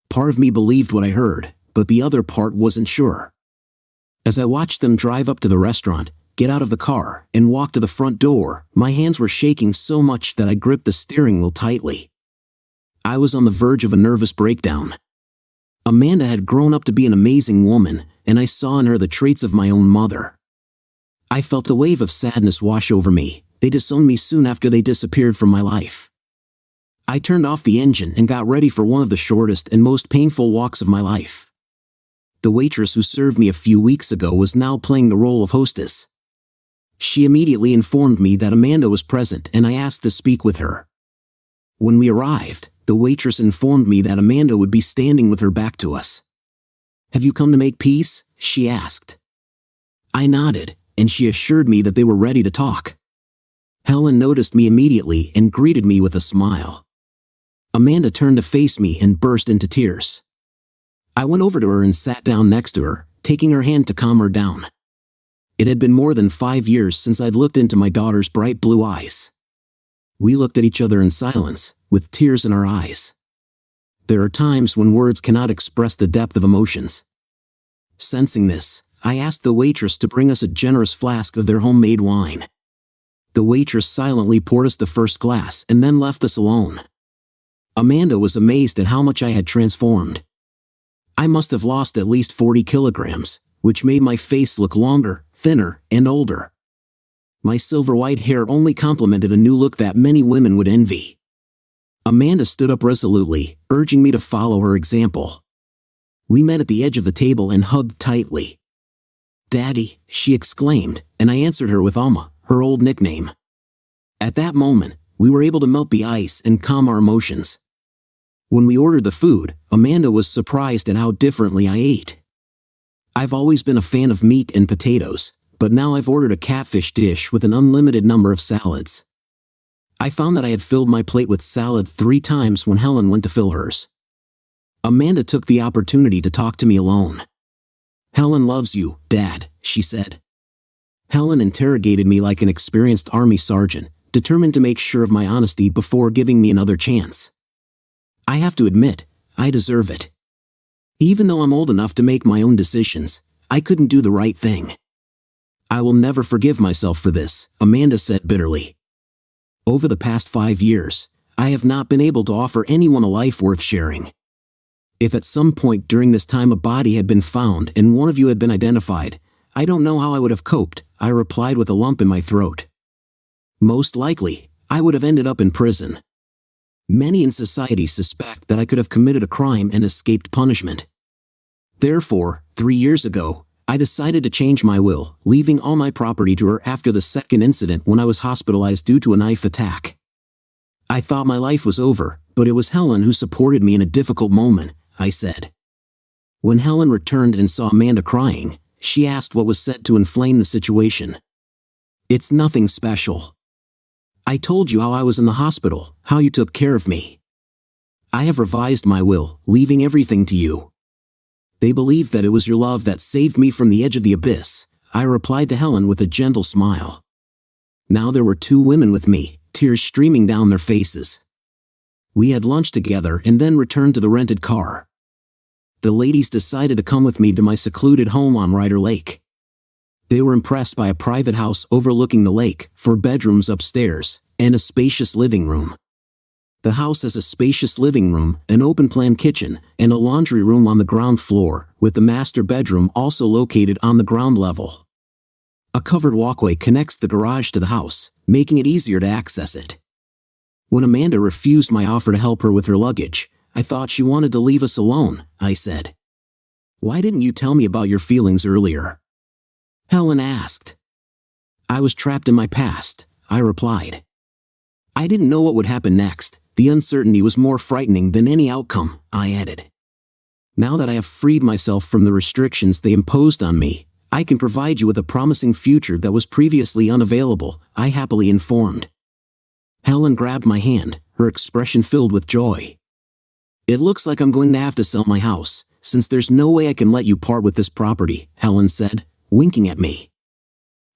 Part of me believed what I heard, but the other part wasn't sure. As I watched them drive up to the restaurant, get out of the car, and walk to the front door, my hands were shaking so much that I gripped the steering wheel tightly. I was on the verge of a nervous breakdown. Amanda had grown up to be an amazing woman, and I saw in her the traits of my own mother. I felt a wave of sadness wash over me. They disowned me soon after they disappeared from my life. I turned off the engine and got ready for one of the shortest and most painful walks of my life. The waitress who served me a few weeks ago was now playing the role of hostess. She immediately informed me that Amanda was present, and I asked to speak with her. When we arrived, the waitress informed me that Amanda would be standing with her back to us. "Have you come to make peace?" she asked. I nodded, and she assured me that they were ready to talk. Helen noticed me immediately and greeted me with a smile. Amanda turned to face me and burst into tears. I went over to her and sat down next to her, taking her hand to calm her down. It had been more than 5 years since I'd looked into my daughter's bright blue eyes. We looked at each other in silence, with tears in our eyes. There are times when words cannot express the depth of emotions. Sensing this, I asked the waitress to bring us a generous flask of their homemade wine. The waitress silently poured us the first glass and then left us alone. Amanda was amazed at how much I had transformed. I must have lost at least 40 kilograms, which made my face look longer, thinner, and older. My silver-white hair only complemented a new look that many women would envy. Amanda stood up resolutely, urging me to follow her example. We met at the edge of the table and hugged tightly. "Daddy," she exclaimed, and I answered her with Alma, her old nickname. At that moment, we were able to melt the ice and calm our emotions. When we ordered the food, Amanda was surprised at how differently I ate. I've always been a fan of meat and potatoes, but now I've ordered a catfish dish with an unlimited number of salads. I found that I had filled my plate with salad 3 times when Helen went to fill hers. Amanda took the opportunity to talk to me alone. "Helen loves you, Dad," she said. Helen interrogated me like an experienced army sergeant, determined to make sure of my honesty before giving me another chance. I have to admit, I deserve it. Even though I'm old enough to make my own decisions, I couldn't do the right thing. "I will never forgive myself for this," Amanda said bitterly. "Over the past 5 years, I have not been able to offer anyone a life worth sharing. If at some point during this time a body had been found and one of you had been identified, I don't know how I would have coped," I replied with a lump in my throat. "Most likely, I would have ended up in prison. Many in society suspect that I could have committed a crime and escaped punishment. Therefore, 3 years ago, I decided to change my will, leaving all my property to her after the second incident when I was hospitalized due to a knife attack. I thought my life was over, but it was Helen who supported me in a difficult moment," I said. When Helen returned and saw Amanda crying, she asked what was said to inflame the situation. "It's nothing special. I told you how I was in the hospital, how you took care of me. I have revised my will, leaving everything to you." "They believe that it was your love that saved me from the edge of the abyss," I replied to Helen with a gentle smile. Now there were 2 women with me, tears streaming down their faces. We had lunch together and then returned to the rented car. The ladies decided to come with me to my secluded home on Ryder Lake. They were impressed by a private house overlooking the lake, 4 bedrooms upstairs, and a spacious living room. The house has a spacious living room, an open-plan kitchen, and a laundry room on the ground floor, with the master bedroom also located on the ground level. A covered walkway connects the garage to the house, making it easier to access it. When Amanda refused my offer to help her with her luggage, I thought she wanted to leave us alone, I said. "Why didn't you tell me about your feelings earlier?" Helen asked. "I was trapped in my past," I replied. I didn't know what would happen next. The uncertainty was more frightening than any outcome, I added. Now that I have freed myself from the restrictions they imposed on me, I can provide you with a promising future that was previously unavailable, I happily informed. Helen grabbed my hand, her expression filled with joy. It looks like I'm going to have to sell my house, since there's no way I can let you part with this property, Helen said, winking at me.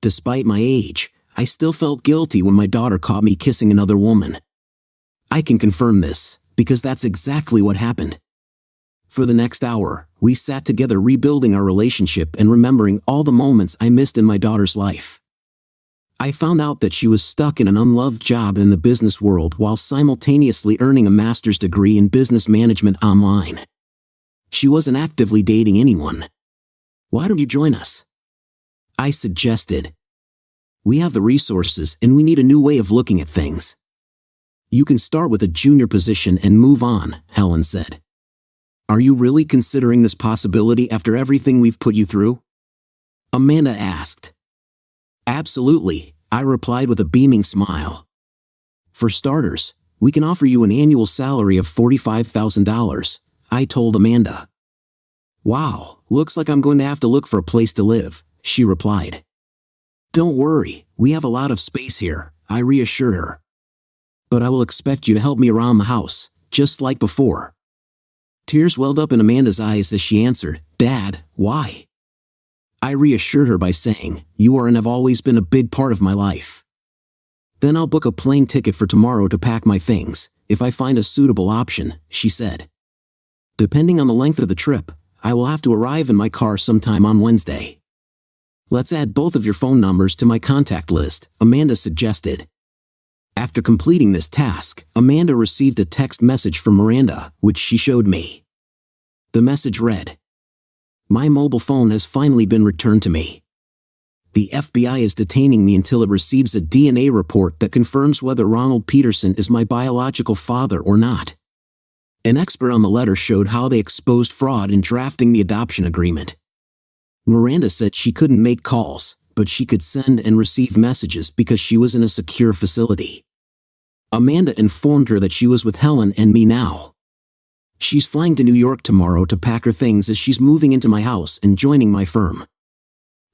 Despite my age, I still felt guilty when my daughter caught me kissing another woman. I can confirm this, because that's exactly what happened. For the next hour, we sat together rebuilding our relationship and remembering all the moments I missed in my daughter's life. I found out that she was stuck in an unloved job in the business world while simultaneously earning a master's degree in business management online. She wasn't actively dating anyone. Why don't you join us? I suggested. We have the resources and we need a new way of looking at things. You can start with a junior position and move on, Helen said. Are you really considering this possibility after everything we've put you through? Amanda asked. Absolutely, I replied with a beaming smile. For starters, we can offer you an annual salary of $45,000, I told Amanda. Wow, looks like I'm going to have to look for a place to live, she replied. Don't worry, we have a lot of space here, I reassured her. But I will expect you to help me around the house, just like before. Tears welled up in Amanda's eyes as she answered, Dad, why? I reassured her by saying, you are and have always been a big part of my life. Then I'll book a plane ticket for tomorrow to pack my things, if I find a suitable option, she said. Depending on the length of the trip, I will have to arrive in my car sometime on Wednesday. Let's add both of your phone numbers to my contact list, Amanda suggested. After completing this task, Amanda received a text message from Miranda, which she showed me. The message read, My mobile phone has finally been returned to me. The FBI is detaining me until it receives a DNA report that confirms whether Ronald Peterson is my biological father or not. An expert on the letter showed how they exposed fraud in drafting the adoption agreement. Miranda said she couldn't make calls, but she could send and receive messages because she was in a secure facility. Amanda informed her that she was with Helen and me now. She's flying to New York tomorrow to pack her things as she's moving into my house and joining my firm.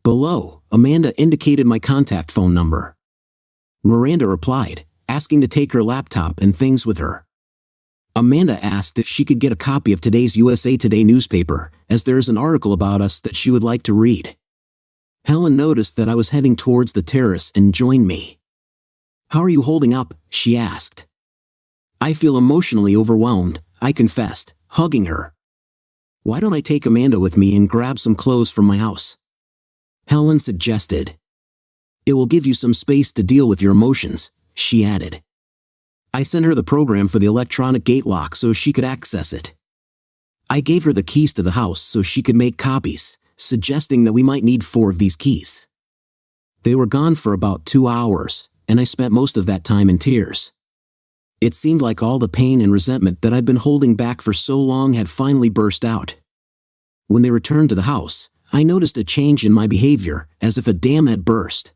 Below, Amanda indicated my contact phone number. Miranda replied, asking to take her laptop and things with her. Amanda asked if she could get a copy of today's USA Today newspaper, as there is an article about us that she would like to read. Helen noticed that I was heading towards the terrace and joined me. How are you holding up? She asked. I feel emotionally overwhelmed, I confessed, hugging her. Why don't I take Amanda with me and grab some clothes from my house? Helen suggested. It will give you some space to deal with your emotions, she added. I sent her the program for the electronic gate lock so she could access it. I gave her the keys to the house so she could make copies, suggesting that we might need 4 of these keys. They were gone for about 2 hours, and I spent most of that time in tears. It seemed like all the pain and resentment that I'd been holding back for so long had finally burst out. When they returned to the house, I noticed a change in my behavior, as if a dam had burst.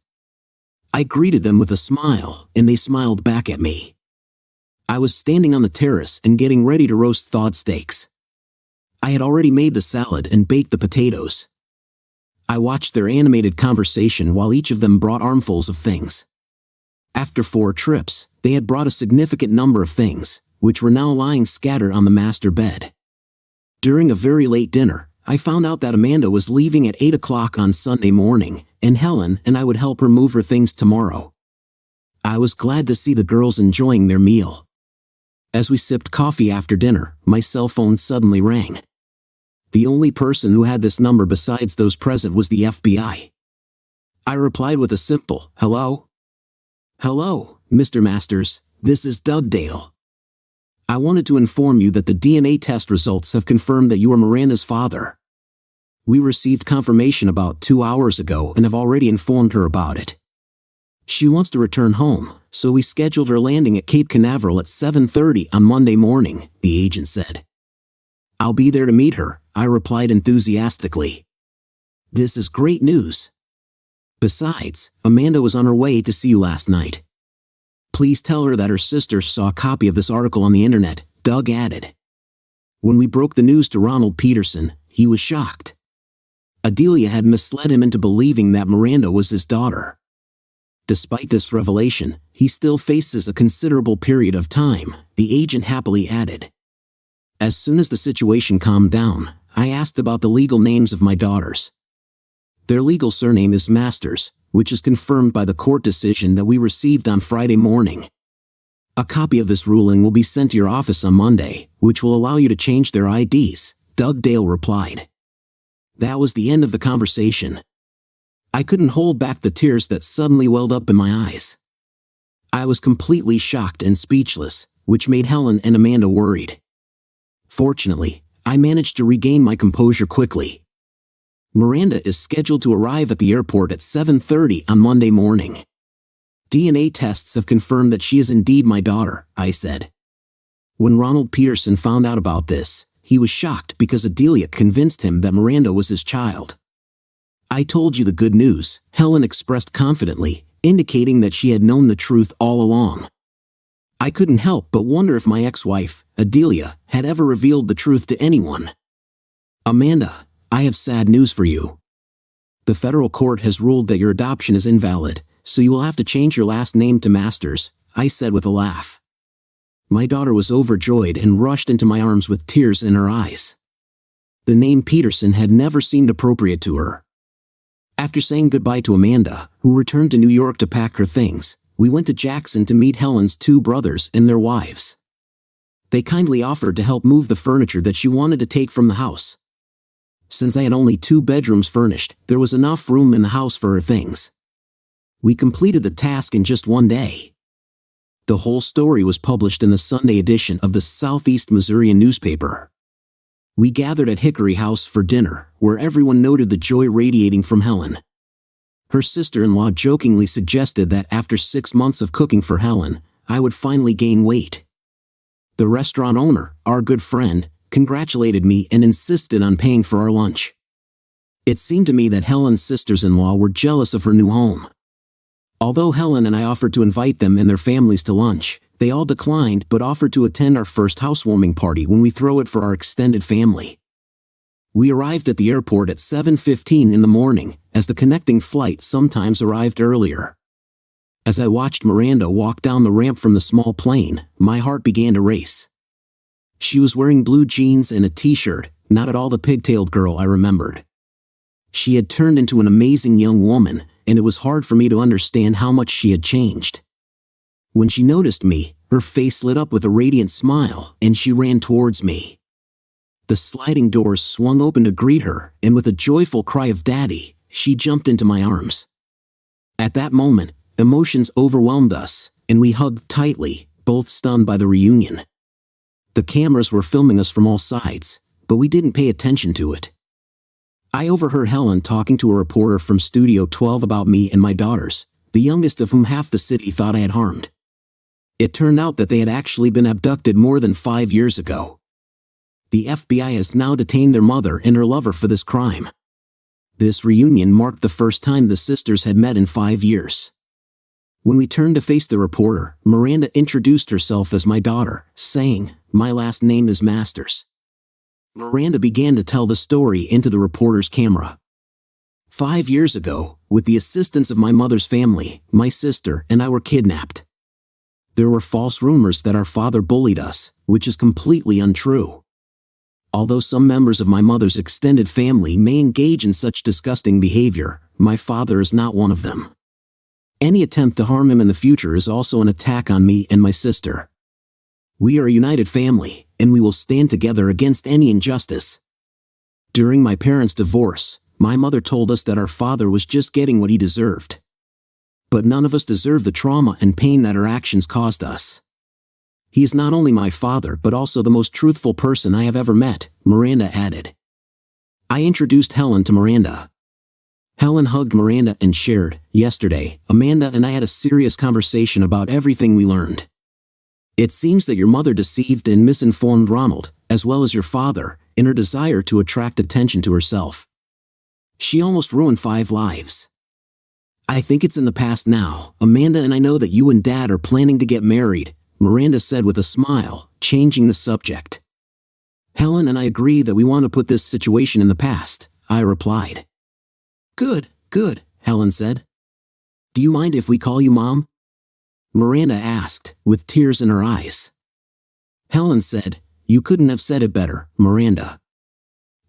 I greeted them with a smile, and they smiled back at me. I was standing on the terrace and getting ready to roast thawed steaks. I had already made the salad and baked the potatoes. I watched their animated conversation while each of them brought armfuls of things. After 4 trips, they had brought a significant number of things, which were now lying scattered on the master bed. During a very late dinner, I found out that Amanda was leaving at 8 o'clock on Sunday morning, and Helen and I would help her move her things tomorrow. I was glad to see the girls enjoying their meal. As we sipped coffee after dinner, my cell phone suddenly rang. The only person who had this number besides those present was the FBI. I replied with a simple, hello? Hello, Mr. Masters, this is Dugdale. I wanted to inform you that the DNA test results have confirmed that you are Miranda's father. We received confirmation about 2 hours ago and have already informed her about it. She wants to return home, so we scheduled her landing at Cape Canaveral at 7:30 on Monday morning, the agent said. I'll be there to meet her, I replied enthusiastically. This is great news. Besides, Amanda was on her way to see you last night. Please tell her that her sister saw a copy of this article on the internet, Doug added. When we broke the news to Ronald Peterson, he was shocked. Adelia had misled him into believing that Miranda was his daughter. Despite this revelation, he still faces a considerable period of time, the agent happily added. As soon as the situation calmed down, I asked about the legal names of my daughters. Their legal surname is Masters, which is confirmed by the court decision that we received on Friday morning. A copy of this ruling will be sent to your office on Monday, which will allow you to change their IDs, Doug Dale replied. That was the end of the conversation. I couldn't hold back the tears that suddenly welled up in my eyes. I was completely shocked and speechless, which made Helen and Amanda worried. Fortunately, I managed to regain my composure quickly. Miranda is scheduled to arrive at the airport at 7:30 on Monday morning. DNA tests have confirmed that she is indeed my daughter, I said. When Ronald Peterson found out about this, he was shocked because Adelia convinced him that Miranda was his child. I told you the good news, Helen expressed confidently, indicating that she had known the truth all along. I couldn't help but wonder if my ex-wife, Adelia, had ever revealed the truth to anyone. Amanda, I have sad news for you. The federal court has ruled that your adoption is invalid, so you will have to change your last name to Masters, I said with a laugh. My daughter was overjoyed and rushed into my arms with tears in her eyes. The name Peterson had never seemed appropriate to her. After saying goodbye to Amanda, who returned to New York to pack her things, we went to Jackson to meet Helen's two brothers and their wives. They kindly offered to help move the furniture that she wanted to take from the house. Since I had only 2 bedrooms furnished, there was enough room in the house for her things. We completed the task in just one day. The whole story was published in the Sunday edition of the Southeast Missourian newspaper. We gathered at Hickory House for dinner, where everyone noted the joy radiating from Helen. Her sister-in-law jokingly suggested that after 6 months of cooking for Helen, I would finally gain weight. The restaurant owner, our good friend, congratulated me and insisted on paying for our lunch. It seemed to me that Helen's sisters-in-law were jealous of her new home. Although Helen and I offered to invite them and their families to lunch, they all declined but offered to attend our first housewarming party when we throw it for our extended family. We arrived at the airport at 7:15 in the morning, as the connecting flight sometimes arrived earlier. As I watched Miranda walk down the ramp from the small plane, my heart began to race. She was wearing blue jeans and a t-shirt, not at all the pigtailed girl I remembered. She had turned into an amazing young woman, and it was hard for me to understand how much she had changed. When she noticed me, her face lit up with a radiant smile, and she ran towards me. The sliding doors swung open to greet her, and with a joyful cry of "Daddy," she jumped into my arms. At that moment, emotions overwhelmed us, and we hugged tightly, both stunned by the reunion. The cameras were filming us from all sides, but we didn't pay attention to it. I overheard Helen talking to a reporter from Studio 12 about me and my daughters, the youngest of whom half the city thought I had harmed. It turned out that they had actually been abducted more than 5 years ago. The FBI has now detained their mother and her lover for this crime. This reunion marked the first time the sisters had met in 5 years. When we turned to face the reporter, Miranda introduced herself as my daughter, saying, "My last name is Masters." Miranda began to tell the story into the reporter's camera. 5 years ago, with the assistance of my mother's family, my sister and I were kidnapped. There were false rumors that our father bullied us, which is completely untrue. Although some members of my mother's extended family may engage in such disgusting behavior, my father is not one of them. Any attempt to harm him in the future is also an attack on me and my sister. We are a united family, and we will stand together against any injustice. During my parents' divorce, my mother told us that our father was just getting what he deserved. But none of us deserve the trauma and pain that our actions caused us. He is not only my father but also the most truthful person I have ever met, Miranda added. I introduced Helen to Miranda. Helen hugged Miranda and shared, "Yesterday, Amanda and I had a serious conversation about everything we learned. It seems that your mother deceived and misinformed Ronald, as well as your father, in her desire to attract attention to herself. She almost ruined 5 lives. I think it's in the past now. Amanda and I know that you and Dad are planning to get married, Miranda said with a smile, changing the subject. Helen and I agree that we want to put this situation in the past, I replied. Good, Helen said. Do you mind if we call you Mom? Miranda asked, with tears in her eyes. Helen said, You couldn't have said it better, Miranda.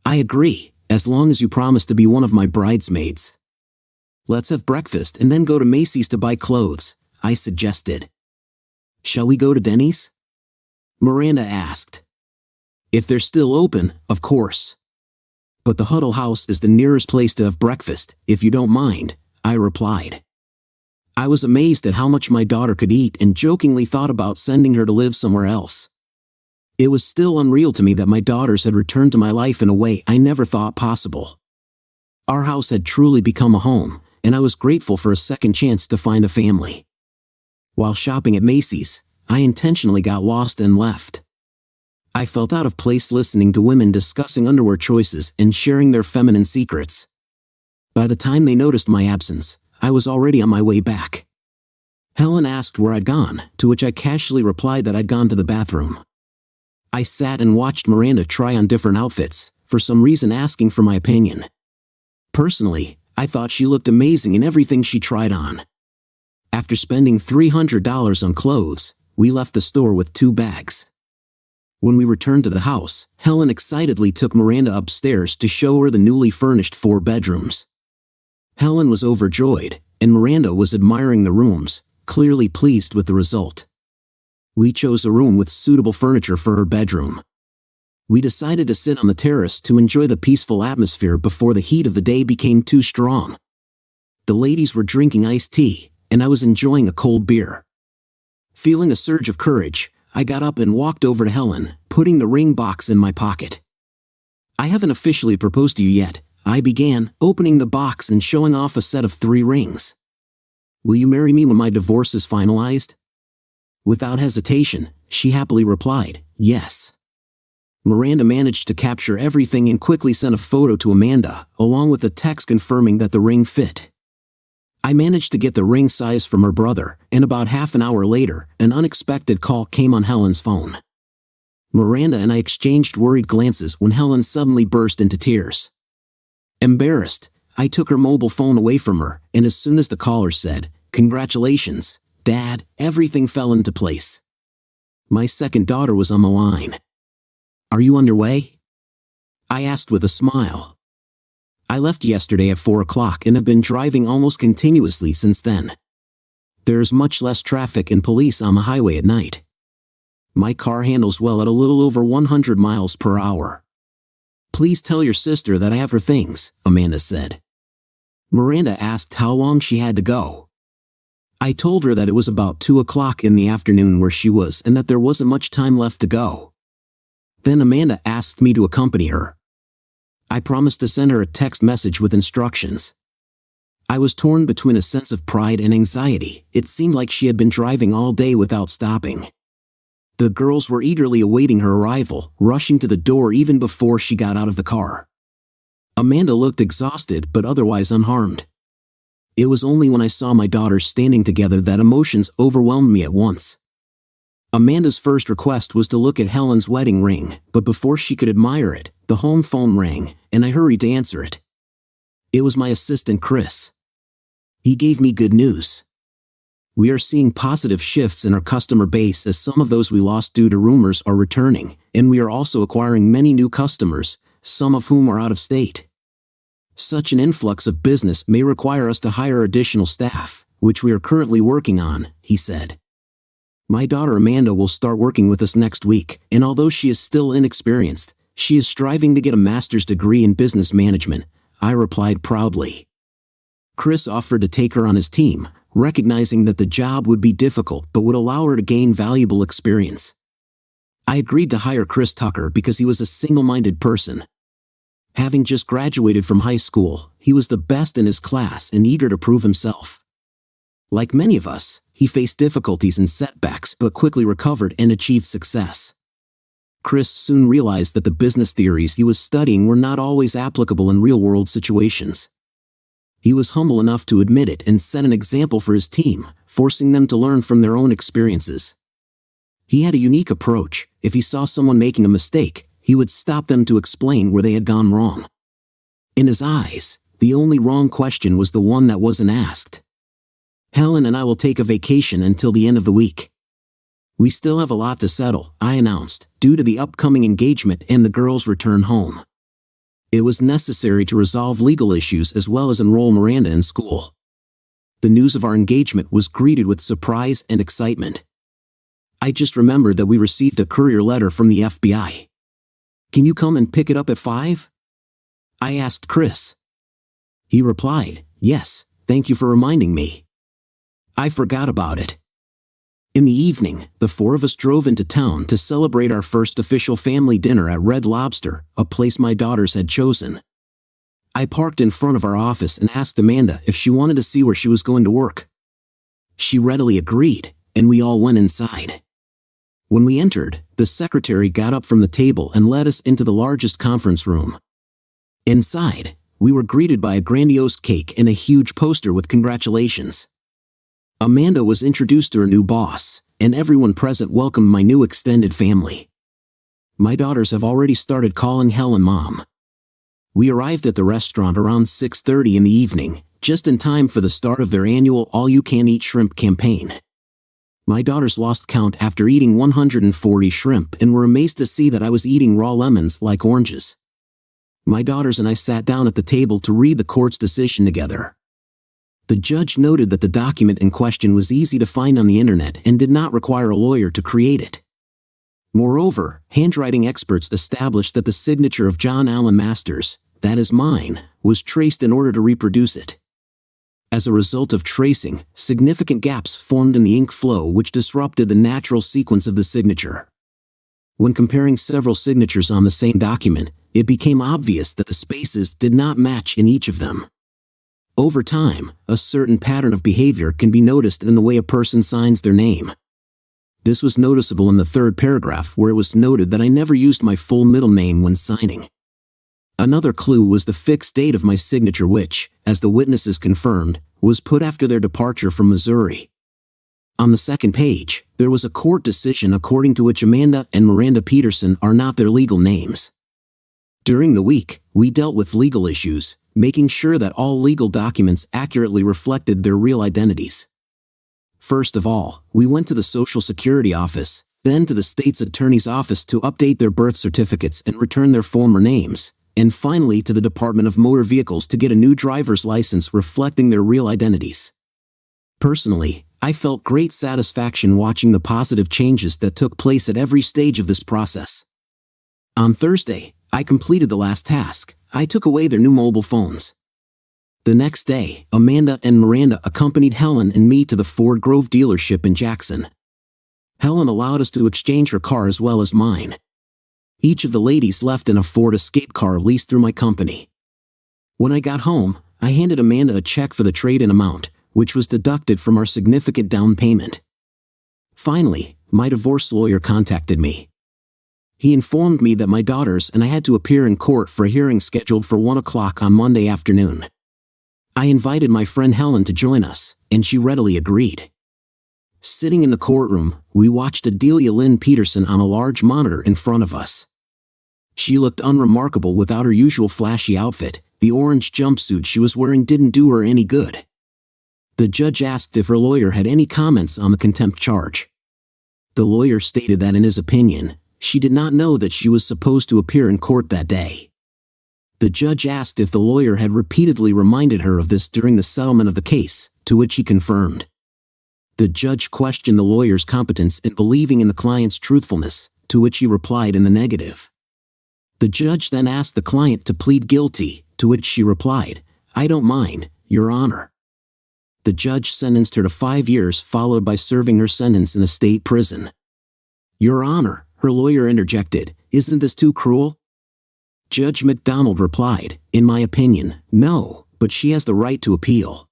I agree, as long as you promise to be one of my bridesmaids. Let's have breakfast and then go to Macy's to buy clothes, I suggested. Shall we go to Denny's? Miranda asked. If they're still open, of course. But the Huddle House is the nearest place to have breakfast, if you don't mind, I replied. I was amazed at how much my daughter could eat and jokingly thought about sending her to live somewhere else. It was still unreal to me that my daughters had returned to my life in a way I never thought possible. Our house had truly become a home, and I was grateful for a second chance to find a family. While shopping at Macy's, I intentionally got lost and left. I felt out of place listening to women discussing underwear choices and sharing their feminine secrets. By the time they noticed my absence, I was already on my way back. Helen asked where I'd gone, to which I casually replied that I'd gone to the bathroom. I sat and watched Miranda try on different outfits, for some reason asking for my opinion. Personally, I thought she looked amazing in everything she tried on. After spending $300 on clothes, we left the store with 2 bags. When we returned to the house, Helen excitedly took Miranda upstairs to show her the newly furnished 4 bedrooms. Helen was overjoyed, and Miranda was admiring the rooms, clearly pleased with the result. We chose a room with suitable furniture for her bedroom. We decided to sit on the terrace to enjoy the peaceful atmosphere before the heat of the day became too strong. The ladies were drinking iced tea, and I was enjoying a cold beer. Feeling a surge of courage, I got up and walked over to Helen, putting the ring box in my pocket. I haven't officially proposed to you yet, I began, opening the box and showing off a set of 3 rings. Will you marry me when my divorce is finalized? Without hesitation, she happily replied, yes. Miranda managed to capture everything and quickly sent a photo to Amanda, along with a text confirming that the ring fit. I managed to get the ring size from her brother, and about half an hour later, an unexpected call came on Helen's phone. Miranda and I exchanged worried glances when Helen suddenly burst into tears. Embarrassed, I took her mobile phone away from her, and as soon as the caller said, "Congratulations, Dad," everything fell into place. My second daughter was on the line. Are you underway? I asked with a smile. I left yesterday at 4 o'clock and have been driving almost continuously since then. There is much less traffic and police on the highway at night. My car handles well at a little over 100 miles per hour. Please tell your sister that I have her things, Amanda said. Miranda asked how long she had to go. I told her that it was about 2 o'clock in the afternoon where she was and that there wasn't much time left to go. Then Amanda asked me to accompany her. I promised to send her a text message with instructions. I was torn between a sense of pride and anxiety. It seemed like she had been driving all day without stopping. The girls were eagerly awaiting her arrival, rushing to the door even before she got out of the car. Amanda looked exhausted but otherwise unharmed. It was only when I saw my daughters standing together that emotions overwhelmed me at once. Amanda's first request was to look at Helen's wedding ring, but before she could admire it, the home phone rang, and I hurried to answer it. It was my assistant Chris. He gave me good news. We are seeing positive shifts in our customer base as some of those we lost due to rumors are returning, and we are also acquiring many new customers, some of whom are out of state. Such an influx of business may require us to hire additional staff, which we are currently working on, he said. My daughter Amanda will start working with us next week, and although she is still inexperienced, she is striving to get a master's degree in business management, I replied proudly. Chris offered to take her on his team, recognizing that the job would be difficult but would allow her to gain valuable experience. I agreed to hire Chris Tucker because he was a single-minded person. Having just graduated from high school, he was the best in his class and eager to prove himself. Like many of us, he faced difficulties and setbacks but quickly recovered and achieved success. Chris soon realized that the business theories he was studying were not always applicable in real-world situations. He was humble enough to admit it and set an example for his team, forcing them to learn from their own experiences. He had a unique approach. If he saw someone making a mistake, he would stop them to explain where they had gone wrong. In his eyes, the only wrong question was the one that wasn't asked. "Helen and I will take a vacation until the end of the week. We still have a lot to settle," I announced, due to the upcoming engagement and the girls' return home. It was necessary to resolve legal issues as well as enroll Miranda in school. The news of our engagement was greeted with surprise and excitement. I just remembered that we received a courier letter from the FBI. "Can you come and pick it up at 5? I asked Chris. He replied, "Yes, thank you for reminding me. I forgot about it." In the evening, the four of us drove into town to celebrate our first official family dinner at Red Lobster, a place my daughters had chosen. I parked in front of our office and asked Amanda if she wanted to see where she was going to work. She readily agreed, and we all went inside. When we entered, the secretary got up from the table and led us into the largest conference room. Inside, we were greeted by a grandiose cake and a huge poster with congratulations. Amanda was introduced to her new boss, and everyone present welcomed my new extended family. My daughters have already started calling Helen Mom. We arrived at the restaurant around 6:30 in the evening, just in time for the start of their annual all-you-can-eat shrimp campaign. My daughters lost count after eating 140 shrimp and were amazed to see that I was eating raw lemons like oranges. My daughters and I sat down at the table to read the court's decision together. The judge noted that the document in question was easy to find on the internet and did not require a lawyer to create it. Moreover, handwriting experts established that the signature of John Allen Masters, that is mine, was traced in order to reproduce it. As a result of tracing, significant gaps formed in the ink flow which disrupted the natural sequence of the signature. When comparing several signatures on the same document, it became obvious that the spaces did not match in each of them. Over time, a certain pattern of behavior can be noticed in the way a person signs their name. This was noticeable in the third paragraph where it was noted that I never used my full middle name when signing. Another clue was the fixed date of my signature which, as the witnesses confirmed, was put after their departure from Missouri. On the second page, there was a court decision according to which Amanda and Miranda Peterson are not their legal names. During the week, we dealt with legal issues, making sure that all legal documents accurately reflected their real identities. First of all, we went to the Social Security office, then to the state's attorney's office to update their birth certificates and return their former names, and finally to the Department of Motor Vehicles to get a new driver's license reflecting their real identities. Personally, I felt great satisfaction watching the positive changes that took place at every stage of this process. On Thursday, I completed the last task. I took away their new mobile phones. The next day, Amanda and Miranda accompanied Helen and me to the Ford Grove dealership in Jackson. Helen allowed us to exchange her car as well as mine. Each of the ladies left in a Ford Escape car leased through my company. When I got home, I handed Amanda a check for the trade-in amount, which was deducted from our significant down payment. Finally, my divorce lawyer contacted me. He informed me that my daughters and I had to appear in court for a hearing scheduled for 1 o'clock on Monday afternoon. I invited my friend Helen to join us, and she readily agreed. Sitting in the courtroom, we watched Adelia Lynn Peterson on a large monitor in front of us. She looked unremarkable without her usual flashy outfit. The orange jumpsuit she was wearing didn't do her any good. The judge asked if her lawyer had any comments on the contempt charge. The lawyer stated that in his opinion, she did not know that she was supposed to appear in court that day. The judge asked if the lawyer had repeatedly reminded her of this during the settlement of the case, to which he confirmed. The judge questioned the lawyer's competence in believing in the client's truthfulness, to which he replied in the negative. The judge then asked the client to plead guilty, to which she replied, "I don't mind, Your Honor." The judge sentenced her to 5 years followed by serving her sentence in a state prison. "Your Honor," her lawyer interjected, "isn't this too cruel?" Judge McDonald replied, "In my opinion, no, but she has the right to appeal."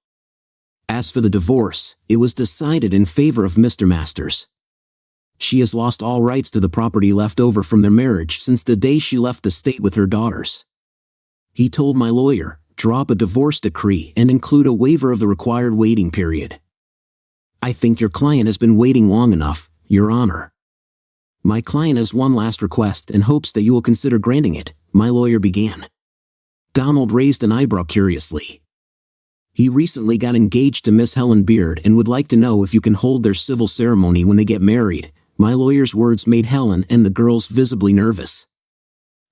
As for the divorce, it was decided in favor of Mr. Masters. She has lost all rights to the property left over from their marriage since the day she left the state with her daughters. He told my lawyer, draw up a divorce decree and include a waiver of the required waiting period. I think your client has been waiting long enough, Your Honor. My client has one last request and hopes that you will consider granting it, my lawyer began. Donald raised an eyebrow curiously. He recently got engaged to Miss Helen Beard and would like to know if you can hold their civil ceremony when they get married. My lawyer's words made Helen and the girls visibly nervous.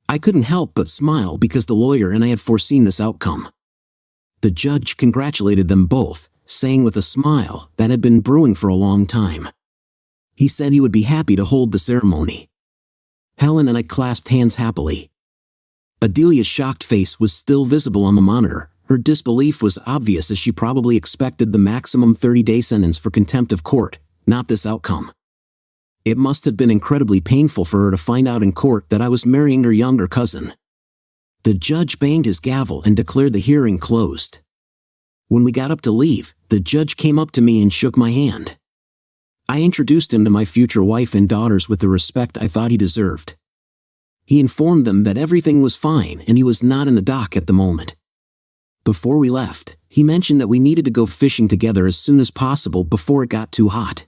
I couldn't help but smile because the lawyer and I had foreseen this outcome. The judge congratulated them both, saying with a smile that had been brewing for a long time. He said he would be happy to hold the ceremony. Helen and I clasped hands happily. Adelia's shocked face was still visible on the monitor. Her disbelief was obvious as she probably expected the maximum 30-day sentence for contempt of court, not this outcome. It must have been incredibly painful for her to find out in court that I was marrying her younger cousin. The judge banged his gavel and declared the hearing closed. When we got up to leave, the judge came up to me and shook my hand. I introduced him to my future wife and daughters with the respect I thought he deserved. He informed them that everything was fine and he was not in the dock at the moment. Before we left, he mentioned that we needed to go fishing together as soon as possible before it got too hot.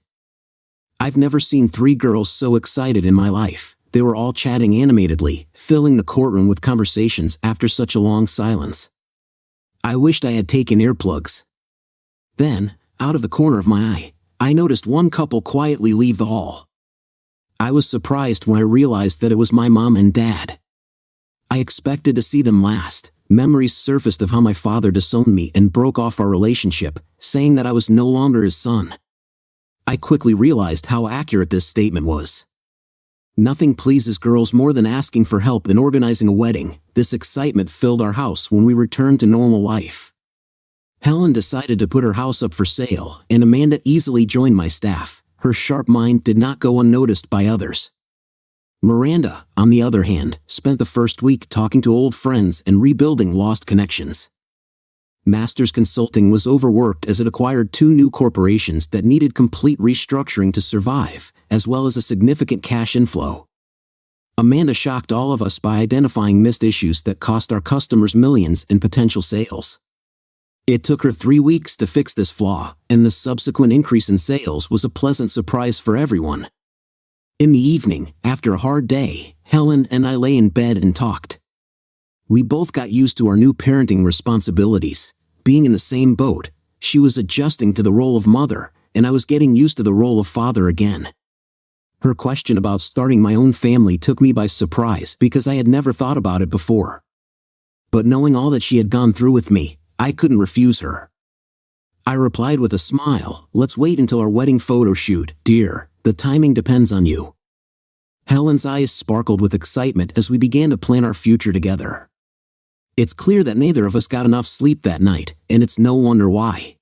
I've never seen 3 girls so excited in my life. They were all chatting animatedly, filling the courtroom with conversations after such a long silence. I wished I had taken earplugs. Then, out of the corner of my eye, I noticed one couple quietly leave the hall. I was surprised when I realized that it was my mom and dad. I expected to see them last. Memories surfaced of how my father disowned me and broke off our relationship, saying that I was no longer his son. I quickly realized how accurate this statement was. Nothing pleases girls more than asking for help in organizing a wedding. This excitement filled our house when we returned to normal life. Helen decided to put her house up for sale, and Amanda easily joined my staff. Her sharp mind did not go unnoticed by others. Miranda, on the other hand, spent the first week talking to old friends and rebuilding lost connections. Masters Consulting was overworked as it acquired 2 new corporations that needed complete restructuring to survive, as well as a significant cash inflow. Amanda shocked all of us by identifying missed issues that cost our customers millions in potential sales. It took her 3 weeks to fix this flaw, and the subsequent increase in sales was a pleasant surprise for everyone. In the evening, after a hard day, Helen and I lay in bed and talked. We both got used to our new parenting responsibilities. Being in the same boat, she was adjusting to the role of mother, and I was getting used to the role of father again. Her question about starting my own family took me by surprise because I had never thought about it before. But knowing all that she had gone through with me, I couldn't refuse her. I replied with a smile, "Let's wait until our wedding photo shoot, dear. The timing depends on you." Helen's eyes sparkled with excitement as we began to plan our future together. It's clear that neither of us got enough sleep that night, and it's no wonder why.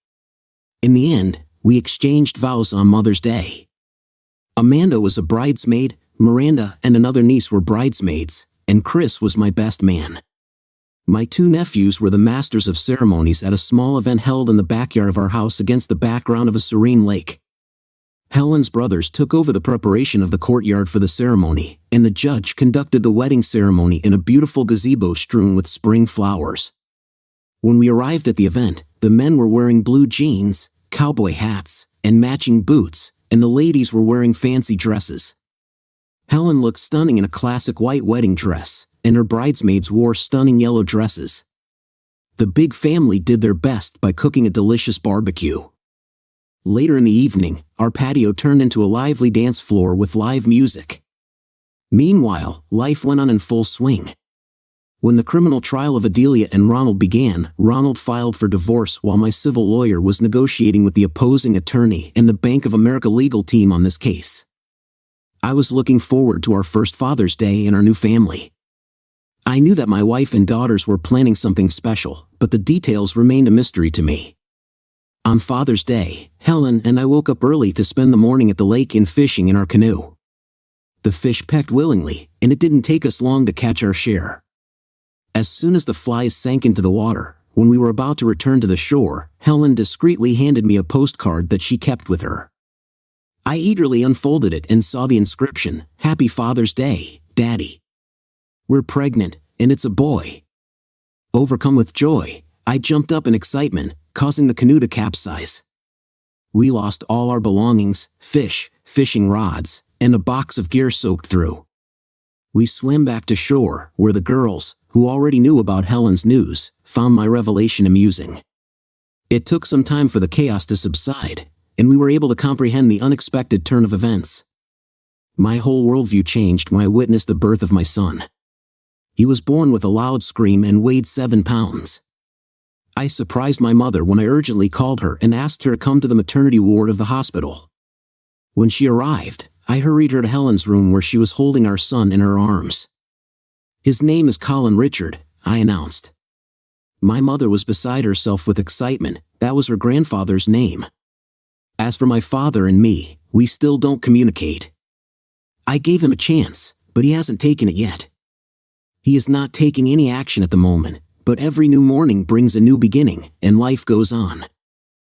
In the end, we exchanged vows on Mother's Day. Amanda was a bridesmaid, Miranda and another niece were bridesmaids, and Chris was my best man. My 2 nephews were the masters of ceremonies at a small event held in the backyard of our house against the background of a serene lake. Helen's brothers took over the preparation of the courtyard for the ceremony, and the judge conducted the wedding ceremony in a beautiful gazebo strewn with spring flowers. When we arrived at the event, the men were wearing blue jeans, cowboy hats, and matching boots, and the ladies were wearing fancy dresses. Helen looked stunning in a classic white wedding dress, and her bridesmaids wore stunning yellow dresses. The big family did their best by cooking a delicious barbecue. Later in the evening, our patio turned into a lively dance floor with live music. Meanwhile, life went on in full swing. When the criminal trial of Adelia and Ronald began, Ronald filed for divorce while my civil lawyer was negotiating with the opposing attorney and the Bank of America legal team on this case. I was looking forward to our first Father's Day in our new family. I knew that my wife and daughters were planning something special, but the details remained a mystery to me. On Father's Day, Helen and I woke up early to spend the morning at the lake and fishing in our canoe. The fish pecked willingly, and it didn't take us long to catch our share. As soon as the flies sank into the water, when we were about to return to the shore, Helen discreetly handed me a postcard that she kept with her. I eagerly unfolded it and saw the inscription, "Happy Father's Day, Daddy. We're pregnant, and it's a boy." Overcome with joy, I jumped up in excitement, causing the canoe to capsize. We lost all our belongings, fish, fishing rods, and a box of gear soaked through. We swam back to shore, where the girls, who already knew about Helen's news, found my revelation amusing. It took some time for the chaos to subside, and we were able to comprehend the unexpected turn of events. My whole worldview changed when I witnessed the birth of my son. He was born with a loud scream and weighed 7 pounds. I surprised my mother when I urgently called her and asked her to come to the maternity ward of the hospital. When she arrived, I hurried her to Helen's room where she was holding our son in her arms. "His name is Colin Richard," I announced. My mother was beside herself with excitement. That was her grandfather's name. As for my father and me, we still don't communicate. I gave him a chance, but he hasn't taken it yet. He is not taking any action at the moment, but every new morning brings a new beginning, and life goes on.